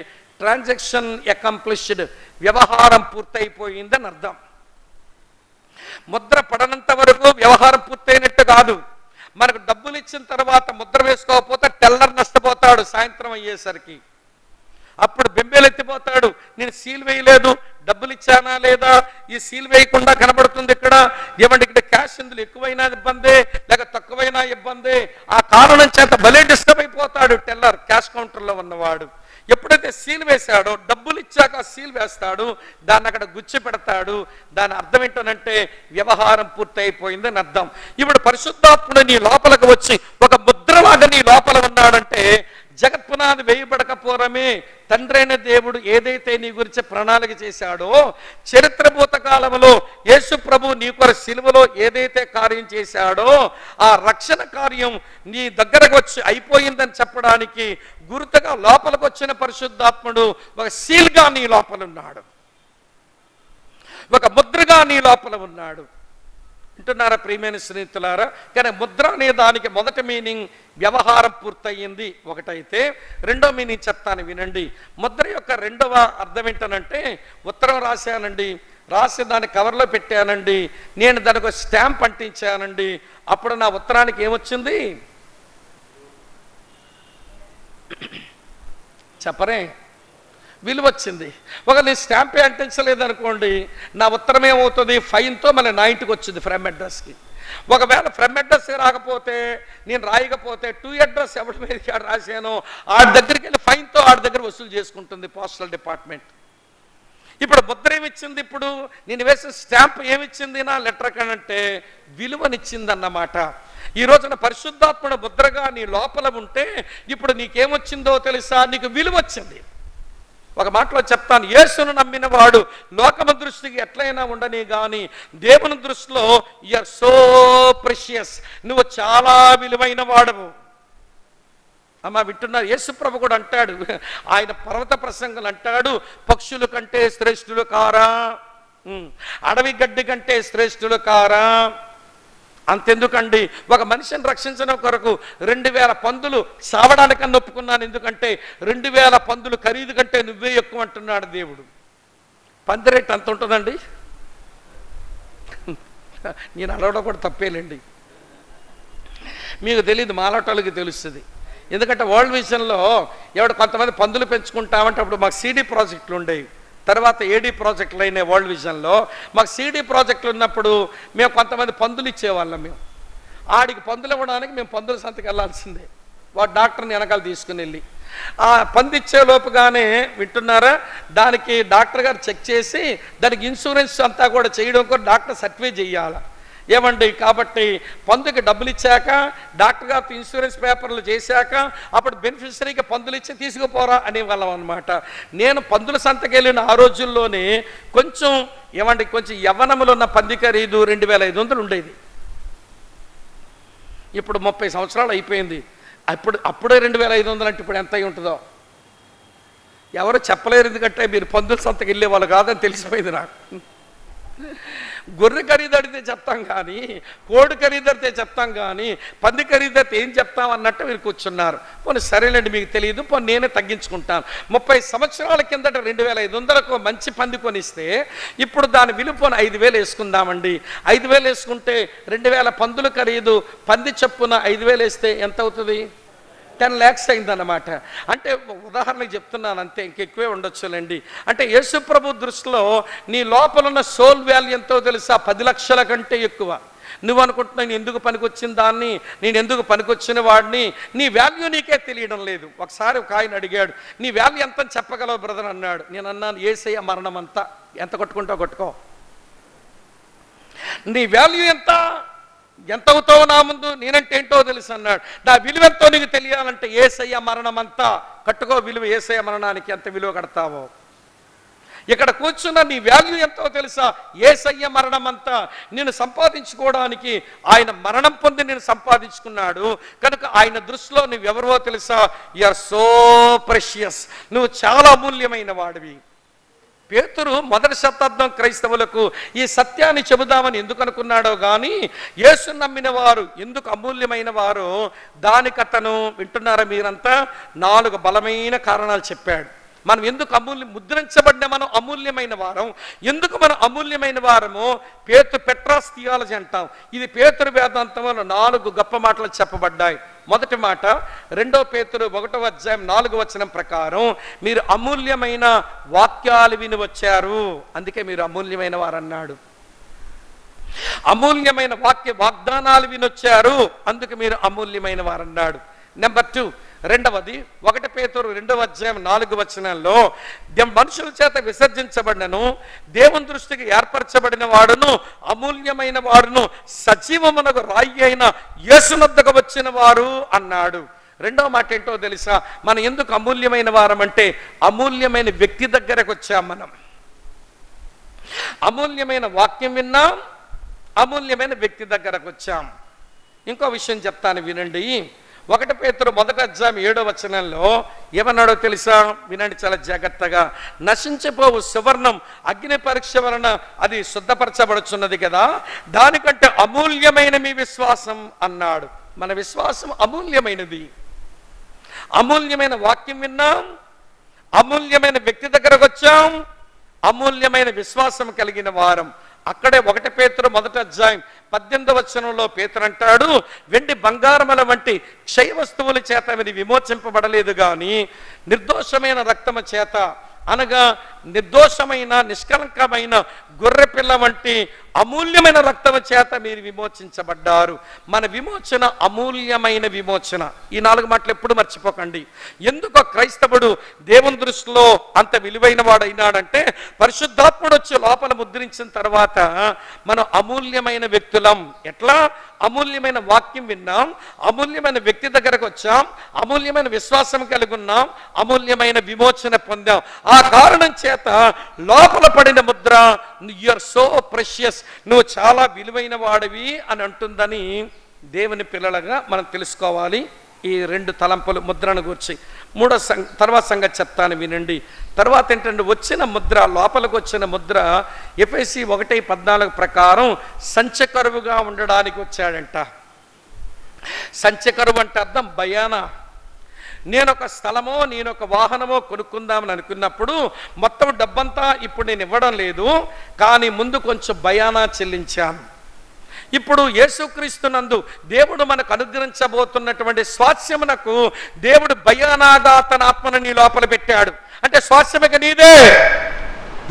ట్రాన్సాక్షన్ అకంప్లిష్డ్, వ్యవహారం పూర్తయిపోయిందని అర్థం. ముద్ర పడనంత వరకు వ్యవహారం పూర్తయినట్టు కాదు. మనకు డబ్బులు ఇచ్చిన తర్వాత ముద్ర వేసుకోకపోతే టెల్లర్ నష్టపోతాడు. సాయంత్రం అయ్యేసరికి అప్పుడు బెంబేలెత్తిపోతాడు, నేను సీల్ వేయలేదు, డబ్బులు ఇచ్చానా లేదా, ఈ సీల్ వేయకుండా కనబడుతుంది ఇక్కడ, ఏమంటే ఇక్కడ క్యాష్ ఇందులో ఎక్కువైనా ఇబ్బందే లేక తక్కువైనా ఇబ్బందే. ఆ కారణం చేత భలే డిస్టర్బ్ అయిపోతాడు టెల్లర్, క్యాష్ కౌంటర్లో ఉన్నవాడు. ఎప్పుడైతే సీల్ వేశాడో డబ్బులు ఇచ్చాక సీల్ వేస్తాడు, దాన్ని అక్కడ గుచ్చి పెడతాడు. దాని అర్థం ఏంటనంటే వ్యవహారం పూర్తయిపోయిందని అర్థం. ఇప్పుడు పరిశుద్ధాత్ముడు నీ లోపలికి వచ్చి ఒక ముద్రలాగా నీ లోపల ఉన్నాడంటే జగత్పునాది వేయబడకపోరమే తండ్రైన దేవుడు ఏదైతే నీ గురించి ప్రణాళిక చేశాడో, చరిత్రభూత కాలంలో యేసు ప్రభు నీ కొరకు సిలువలో ఏదైతే కార్యం చేశాడో ఆ రక్షణ కార్యం నీ దగ్గరకు వచ్చి అయిపోయిందని చెప్పడానికి గుర్తుగా లోపలికి వచ్చిన పరిశుద్ధాత్ముడు ఒక సీల్గా నీ లోపల ఉన్నాడు, ఒక ముద్రగా నీ లోపల ఉన్నాడు. వింటున్నారా ప్రియమైన స్నేహితులారా? కానీ ముద్ర అనే దానికి మొదటి మీనింగ్ వ్యవహారం పూర్తయింది ఒకటైతే, రెండో మీనింగ్ చెప్తాను వినండి. ముద్ర యొక్క రెండవ అర్థం ఏంటనంటే ఉత్తరం రాశానండి, రాసి దాన్ని కవర్లో పెట్టానండి, నేను దానికి ఒక స్టాంప్ అంటించానండి, అప్పుడు నా ఉత్తరానికి ఏమొచ్చింది చెప్పరే? విలువ వచ్చింది. ఒక నేను స్టాంపే అంటించలేదు అనుకోండి, నా ఉత్తరం ఏమవుతుంది? ఫైన్తో మళ్ళీ నా ఇంటికి వచ్చింది ఫ్రమ్ అడ్రస్కి. ఒకవేళ ఫ్రమ్ అడ్రస్ రాకపోతే, నేను రాయకపోతే టు అడ్రస్ ఎవరి మీద రాశానో ఆడి దగ్గరికి వెళ్ళి ఫైన్తో ఆడి దగ్గర వసూలు చేసుకుంటుంది పోస్టల్ డిపార్ట్మెంట్. ఇప్పుడు ముద్ర ఏమిచ్చింది? ఇప్పుడు నేను వేసిన స్టాంప్ ఏమిచ్చింది నా లెటర్ కనంటే విలువనిచ్చింది అన్నమాట. ఈ రోజున పరిశుద్ధాత్ముడు ముద్రగా నీ లోపల ఉంటే ఇప్పుడు నీకేమొచ్చిందో తెలుసా? నీకు విలువ వచ్చింది. ఒక మాటలో చెప్తాను, యేసును నమ్మిన వాడు లోకము దృష్టికి ఎట్లయినా ఉండని కానీ దేవుని దృష్టిలో యు ఆర్ సో ప్రెషియస్, నువ్వు చాలా విలువైన వాడవు. అమ్మ వింటున్నారు? యేసు ప్రభు కూడా అంటాడు, ఆయన పర్వత ప్రసంగులు అంటాడు, పక్షుల కంటే శ్రేష్ఠులు కారా, అడవి గడ్డి కంటే శ్రేష్ఠులు కారా. అంతెందుకండి, ఒక మనిషిని రక్షించడం కొరకు 2000 పందులు సావడానికన్నా ఒప్పుకున్నాను, ఎందుకంటే 2000 పందులు ఖరీదు కంటే నువ్వే ఎక్కువ అంటున్నాడు దేవుడు. పంది రేట్ అంత ఉంటుందండి. నేను అడగడం కూడా తప్పేలేండి, మీకు తెలియదు, మాలాటోళ్ళకి తెలుస్తుంది. ఎందుకంటే వరల్డ్ విజన్లో కొంతమంది పందులు పెంచుకుంటామంటే అప్పుడు మాకు CD ప్రాజెక్టులు ఉండేవి, తర్వాత AD ప్రాజెక్టులు అయినాయి. వరల్డ్ విజన్లో మాకు CD ప్రాజెక్టులు ఉన్నప్పుడు మేము కొంతమంది పందులు ఇచ్చేవాళ్ళం. మేము ఆడికి పందులు ఇవ్వడానికి మేము పందుల సంతకి వెళ్ళాల్సిందే, వాడు డాక్టర్ని వెనకాల తీసుకుని వెళ్ళి ఆ పంది ఇచ్చే లోపుగానే, వింటున్నారా, దానికి డాక్టర్ గారు చెక్ చేసి దానికి ఇన్సూరెన్స్ అంతా కూడా చేయడం కూడా డాక్టర్ సర్టిఫై చేయాలి. ఏమండి, కాబట్టి పందుకి డబ్బులు ఇచ్చాక డాక్టర్ గారితో ఇన్సూరెన్స్ పేపర్లు చేశాక అప్పుడు బెనిఫిషరీకి పందులు ఇచ్చి తీసుకుపోరా అనేవాళ్ళం అనమాట. నేను పందుల సంతకి వెళ్ళిన ఆ రోజుల్లోనే కొంచెం కొంచెం యవ్వనములో ఉన్న పంది ఖరీదు 2500 ఉండేది. ఇప్పుడు 30 సంవత్సరాలు అయిపోయింది. అప్పుడే 2500 అంటే ఇప్పుడు ఎంత అయి ఉంటుందో ఎవరు చెప్పలేరు. ఎందుకంటే మీరు పందుల సంతకి వెళ్ళేవాళ్ళు కాదని తెలిసిపోయింది నాకు. గొర్రె ఖరీదడితే చెప్తాం కానీ, కోడి ఖరీదడితే చెప్తాం కానీ, పంది ఖరీదడితే ఏం చెప్తాం అన్నట్టు మీరు కూర్చున్నారు. పోనీ సరేనండి, మీకు తెలియదు, పోనీ నేనే తగ్గించుకుంటాను. 30 సంవత్సరాల కిందట 2500కు మంచి పంది కొనిస్తే ఇప్పుడు దాని విలువ పోనీ 5000 వేసుకుందామండి. 5000 వేసుకుంటే 2000 పందుల ఖరీదు, పంది చొప్పున 5000 వేస్తే ఎంత అవుతుంది? 10 lakhs అయిందన్నమాట. అంటే ఉదాహరణకు చెప్తున్నాను అంతే, ఇంకెక్కువే ఉండొచ్చులేండి. అంటే యేసు ప్రభు దృష్టిలో నీ లోపల ఉన్న సోల్ వాల్యూ ఎంతో తెలుసా? 10 లక్షల కంటే ఎక్కువ. నువ్వు అనుకుంటున్నావు నేను ఎందుకు పనికొచ్చిన దాన్ని, నేను ఎందుకు పనికొచ్చిన వాడిని, నీ వాల్యూ నీకే తెలియడం లేదు. ఒకసారి ఒక ఆయన అడిగాడు, నీ వాల్యూ ఎంత చెప్పగలవు బ్రదర్ అన్నాడు. నేను అన్నాను, యేసయ్య మరణం అంతా. ఎంత కొట్టుకుంటావు కొట్టుకో. నీ వాల్యూ ఎంత అవుతావు నా ముందు, నేనంటే ఏంటో తెలుసు అన్నాడు. నా విలువ ఎంతో నీకు తెలియాలంటే యేసయ్య మరణం అంతా కట్టుకో విలువ. యేసయ్య మరణానికి ఎంత విలువ కడతావో. ఇక్కడ కూర్చున్న నీ వాల్యూ ఎంతో తెలుసా? యేసయ్య మరణం అంతా. నేను సంపాదించుకోవడానికి ఆయన మరణం పొంది నేను సంపాదించుకున్నాడు కనుక ఆయన దృష్టిలో నువ్వెవరో తెలుసా? యు ఆర్ సో ప్రెషియస్, నువ్వు చాలా అమూల్యమైన వాడివి. పేతురు మొదటి శతాబ్దం క్రైస్తవులకు ఈ సత్యాన్ని చెబుదామని ఎందుకు అనుకున్నాడో కానీ, యేసు నమ్మిన వారు ఎందుకు అమూల్యమైన వారో దానికి అతను, వింటున్నారా మీరంతా, 4 బలమైన కారణాలు చెప్పాడు. మనం ఎందుకు ముద్రించబడిన మనం అమూల్యమైన వారం, ఎందుకు మనం అమూల్యమైన వారమో పెట్రాస్ థియాలజీ అంటాం. ఇది పేతురు వేదాంతంలో 4 గొప్ప మాటలు చెప్పబడ్డాయి. మొదటి మాట 2 పేతురు 1వ అధ్యాయం 4వ వచనం ప్రకారం, మీరు అమూల్యమైన వాక్యాలు విని వచ్చారు, అందుకే మీరు అమూల్యమైన వారు అన్నాడు. అమూల్యమైన వాగ్దానాలు వినొచ్చారు, అందుకు మీరు అమూల్యమైన వారు అన్నాడు. నెంబర్ 2, రెండవది 1 పేతురు 2వ అధ్యాయం 4వ వచనంలో, మనుషుల చేత విసర్జించబడినను దేవుని దృష్టికి ఏర్పరచబడిన వాడును అమూల్యమైన వాడును సజీవమునకు రాయి అయిన యేసునొద్దకు వచ్చిన వారు అన్నాడు. రెండవ మాట ఏంటో తెలుసా? మనం ఎందుకు అమూల్యమైన వారం అంటే, అమూల్యమైన వ్యక్తి దగ్గరకు వచ్చాం. మనం అమూల్యమైన వాక్యం విన్నాం, అమూల్యమైన వ్యక్తి దగ్గరకు వచ్చాం. ఇంకో విషయం చెప్తాను వినండి. 1 పేతురు 1వ అధ్యాయం 7వ వచనంలో ఏమన్నాడో తెలుసా? వినండి చాలా జాగ్రత్తగా. నశించిపోవు సువర్ణం అగ్ని పరీక్ష వలన అది శుద్ధపరచబడుచున్నది కదా, దానికంటే అమూల్యమైన మీ విశ్వాసం అన్నాడు. మన విశ్వాసం అమూల్యమైనది. అమూల్యమైన వాక్యం విన్నాం, అమూల్యమైన వ్యక్తి దగ్గరకు వచ్చాం, అమూల్యమైన విశ్వాసం కలిగిన వారం. అక్కడే 1 పేతురు 1వ అధ్యాయం 18వ వచనంలో పేతురు అంటాడు, వెండి బంగారముల వంటి క్షయ వస్తువుల చేత మీరు విమోచింపబడలేదు కానీ నిర్దోషమైన రక్తము చేత, అనగా నిర్దోషమైన నిష్కలంకమైన గొర్రె పిల్ల వంటి అమూల్యమైన రక్తము చేత మీరు విమోచించబడ్డారు. మన విమోచన అమూల్యమైన విమోచన. ఈ 4 మాటలు ఎప్పుడు మర్చిపోకండి. ఎందుకో క్రైస్తవుడు దేవుని దృష్టిలో అంత విలువైన వాడైనాడంటే, పరిశుద్ధాత్ముడు వచ్చి లోపల ముద్రించిన తర్వాత మనం అమూల్యమైన వ్యక్తులం. ఎట్లా? అమూల్యమైన వాక్యం విన్నాం, అమూల్యమైన వ్యక్తి దగ్గరకు వచ్చాం, అమూల్యమైన విశ్వాసం కలిగి ఉన్నాం, అమూల్యమైన విమోచన పొందాం. ఆ కారణం చేత లోపల పడిన Mudra you are so precious, నువ్వు చాలా విలువైన వాడివి అని అంటుందని దేవుని పిల్లలుగా మనం తెలుసుకోవాలి. ఈ 2 తలంపులు ముద్రను గురించి తర్వాత సంగతి చెప్తాను వినండి. తర్వాత ఏంటంటే, వచ్చిన ముద్ర, లోపలికి వచ్చిన ముద్ర ఎఫెసీ 1:14 ప్రకారం సంచకరువుగా ఉండడానికి వచ్చాడంట. సంచకరువు అంటే అర్థం బయానా. నేనొక స్థలమో నేనొక వాహనమో కొనుక్కుందామని అనుకున్నప్పుడు మొత్తం డబ్బంతా ఇప్పుడు నేను ఇవ్వడం లేదు, కానీ ముందు కొంచెం బయానా చెల్లించాను. ఇప్పుడు యేసుక్రీస్తునందు దేవుడు మనకు అనుగ్రహించబోతున్నటువంటి స్వాస్యమునకు దేవుడు బయానాగా తన ఆత్మను నీ లోపల పెట్టాడు. అంటే స్వాస్యమిక నీదే.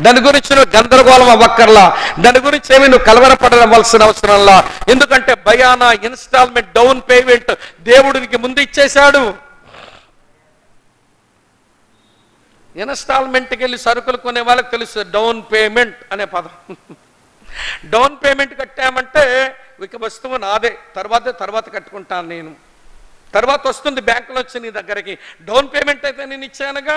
దాని గురించి నువ్వు గందరగోళం అవ్వక్కర్లా, దాని గురించి ఏమి నువ్వు కలవరపడవలసిన అవసరంలా. ఎందుకంటే బయానా ఇన్స్టాల్మెంట్, డౌన్ పేమెంట్ దేవుడికి ముందు ఇచ్చేశాడు. ఇన్స్టాల్మెంట్కి వెళ్ళి సరుకులు కొనే వాళ్ళకి తెలుసు డౌన్ పేమెంట్ అనే పదం. డౌన్ పేమెంట్ కట్టామంటే ఇక వస్తువు నాదే, తర్వాత కట్టుకుంటాను నేను, తర్వాత వస్తుంది బ్యాంకులో వచ్చి నీ దగ్గరికి. డౌన్ పేమెంట్ అయితే నేను ఇచ్చానుగా.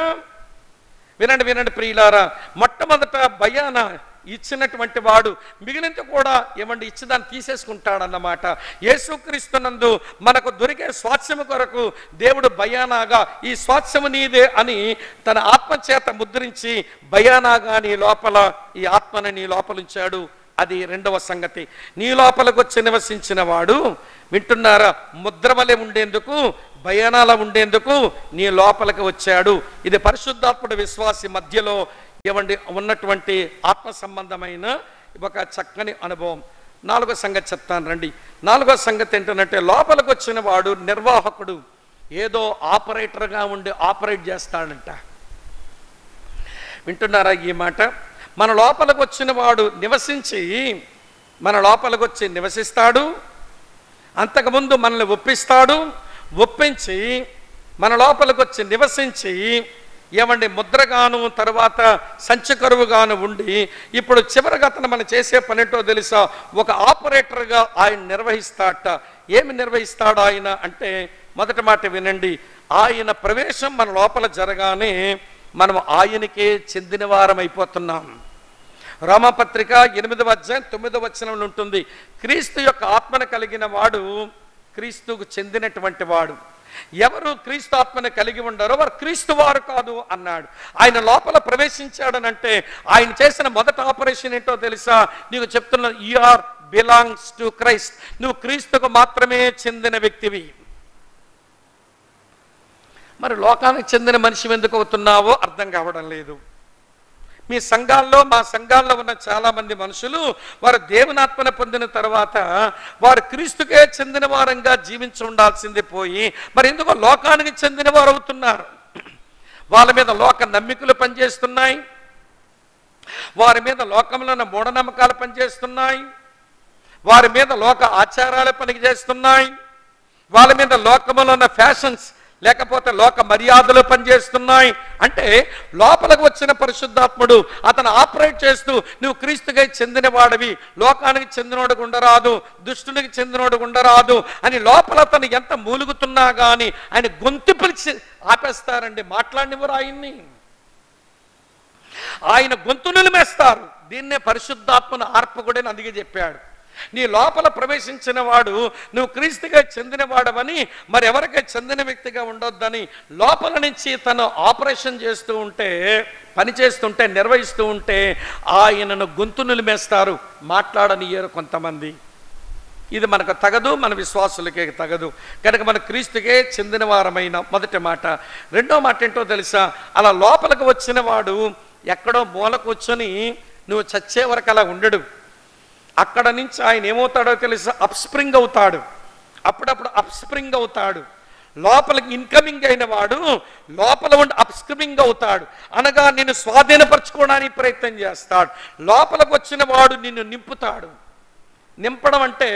వినండి ప్రియులారా, మొట్టమొదట బయానా ఇచ్చినటువంటి వాడు మిగిలినంత కూడా ఏమండి ఇచ్చిదాన్ని తీసేసుకుంటాడన్నమాట. యేసుక్రీస్తునందు మనకు దొరికే స్వాస్థ్యము కొరకు దేవుడు భయానాగా ఈ స్వాస్థ్యము నీదే అని తన ఆత్మచేత ముద్రించి భయానాగా నీ లోపల ఈ ఆత్మని నీ లోపలుంచాడు. అది రెండవ సంగతి. నీ లోపలకు వచ్చి నివసించిన వాడు, వింటున్నారా, ముద్రవలె ఉండేందుకు, భయానాల ఉండేందుకు నీ లోపలికి వచ్చాడు. ఇది పరిశుద్ధాత్ముడు విశ్వాసి మధ్యలో ఏమండి ఉన్నటువంటి ఆత్మ సంబంధమైన ఒక చక్కని అనుభవం. నాలుగో సంగతి చెప్తాను రండి. నాలుగో సంగతి ఏంటంటే లోపలికి వచ్చిన వాడు నిర్వాహకుడు. ఏదో ఆపరేటర్గా ఉండి ఆపరేట్ చేస్తాడంట. వింటున్నారా ఈ మాట? మన లోపలికి వచ్చిన వాడు నివసించి మన లోపలికి వచ్చి నివసిస్తాడు. అంతకుముందు మనల్ని ఒప్పిస్తాడు. ఒప్పించి మన లోపలికి వచ్చి నివసించి ఏమండి ముద్రగాను తర్వాత సంచకరువుగాను ఉండి ఇప్పుడు చివరిగా అతను మనం చేసే పనేంటో తెలుసా? ఒక ఆపరేటర్గా ఆయన నిర్వహిస్తాడట. ఏమి నిర్వహిస్తాడు ఆయన అంటే, మొదటి మాట వినండి, ఆయన ప్రవేశం మన లోపల జరగానే మనం ఆయనకే చెందిన వారం అయిపోతున్నాం. రోమపత్రిక 8వ అధ్యాయం 9వ వచనంలో ఉంటుంది, క్రీస్తు యొక్క ఆత్మను కలిగిన వాడు క్రీస్తుకు చెందినటువంటి వాడు. ఎవరు క్రీస్తు ఆత్మను కలిగి ఉండారో వారు క్రీస్తు వారు కాదు అన్నాడు. ఆయన లోపల ప్రవేశించాడనంటే ఆయన చేసిన మొదటి ఆపరేషన్ ఏంటో తెలుసా? నీకు చెప్తున్నా, you are belongs to Christ. నువ్వు క్రీస్తుకు మాత్రమే చెందిన వ్యక్తివి. మరి లోకానికి చెందిన మనిషి ఎందుకు అవుతున్నావో అర్థం కావడం లేదు. మీ సంఘాల్లో, మా సంఘాల్లో ఉన్న చాలామంది మనుషులు వారు దేవునాత్మను పొందిన తర్వాత వారు క్రీస్తుకే చెందిన వారంగా జీవించి ఉండాల్సింది పోయి మరి ఎందుకో లోకానికి చెందిన వారు అవుతున్నారు. వాళ్ళ మీద లోక నమ్మికలు పనిచేస్తున్నాయి. వారి మీద లోకంలో ఉన్న మూఢనమ్మకాలు పనిచేస్తున్నాయి. వారి మీద లోక ఆచారాలు పనిచేస్తున్నాయి. వాళ్ళ మీద లోకంలో ఉన్న ఫ్యాషన్స్ లేకపోతే లోక మర్యాదలు పనిచేస్తున్నాయి. అంటే లోపలికి వచ్చిన పరిశుద్ధాత్ముడు అతను ఆపరేట్ చేస్తూ నువ్వు క్రీస్తుగా చెందిన వాడివి, లోకానికి చెందినోడు ఉండరాదు, దుష్టునికి చెందినోడు ఉండరాదు అని లోపల అతను ఎంత మూలుగుతున్నా కానీ ఆయన గొంతు పిలిచి ఆపేస్తారండి. మాట్లాడినవారు ఆయన్ని, ఆయన గొంతు నిలిమేస్తారు. దీన్నే పరిశుద్ధాత్మను ఆర్పకుడని అందుకే చెప్పాడు. నీ లోపల ప్రవేశించిన వాడు నువ్వు క్రీస్తుగా చెందిన వాడవని మరి ఎవరికై చెందిన వ్యక్తిగా ఉండొద్దని లోపల నుంచి తను ఆపరేషన్ చేస్తూ ఉంటే, పని చేస్తుంటే, నిర్వహిస్తూ ఉంటే ఆయనను గొంతు నిలిమేస్తారు, మాట్లాడనియ్యరు కొంతమంది. ఇది మనకు తగదు, మన విశ్వాసులకే తగదు. కనుక మన క్రీస్తుకే చెందిన వారమైన మొదటి మాట. రెండో మాట ఏంటో తెలుసా? అలా లోపలికి వచ్చిన వాడు ఎక్కడో మూల కూర్చొని నువ్వు చచ్చే వరకు అలా ఉండడు. అక్కడ నుంచి ఆయన ఏమవుతాడో తెలుసా? అప్స్ప్రింగ్ అవుతాడు. అప్పుడప్పుడు అప్స్ప్రింగ్ అవుతాడు. లోపలికి ఇన్కమింగ్ అయిన వాడు లోపల ఉండి అప్స్ప్రింగ్ అవుతాడు. అనగా నిన్ను స్వాధీనపరచుకోవడానికి ప్రయత్నం చేస్తాడు. లోపలికి వచ్చిన వాడు నిన్ను నింపుతాడు. నింపడం అంటే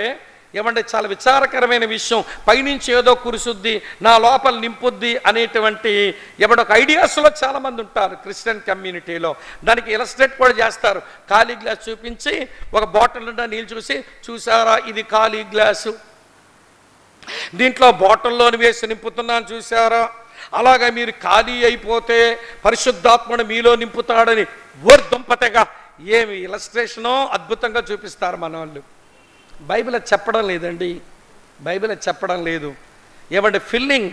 ఏమంటే చాలా విచారకరమైన విషయం. పైనుంచి ఏదో కురుసుద్ది, నా లోపల నింపుద్ది అనేటువంటి ఒక ఐడియాస్లో చాలామంది ఉంటారు క్రిస్టియన్ కమ్యూనిటీలో. దానికి ఇలస్ట్రేట్ కూడా చేస్తారు. ఖాళీ గ్లాస్ చూపించి ఒక బాటిల్ నిండా నీళ్ళు చూసి, చూసారా ఇది ఖాళీ గ్లాసు, దీంట్లో బాటిల్లోని వేసి నింపుతున్నాను చూసారా, అలాగా మీరు ఖాళీ అయిపోతే పరిశుద్ధాత్మను మీలో నింపుతాడని దుంపతగా ఏమి ఇలస్ట్రేషనో అద్భుతంగా చూపిస్తారు మన వాళ్ళు. బైబిల్ చెప్పడం లేదండి. బైబిల్ చెప్పడం లేదు. ఏమంటే ఫిల్లింగ్,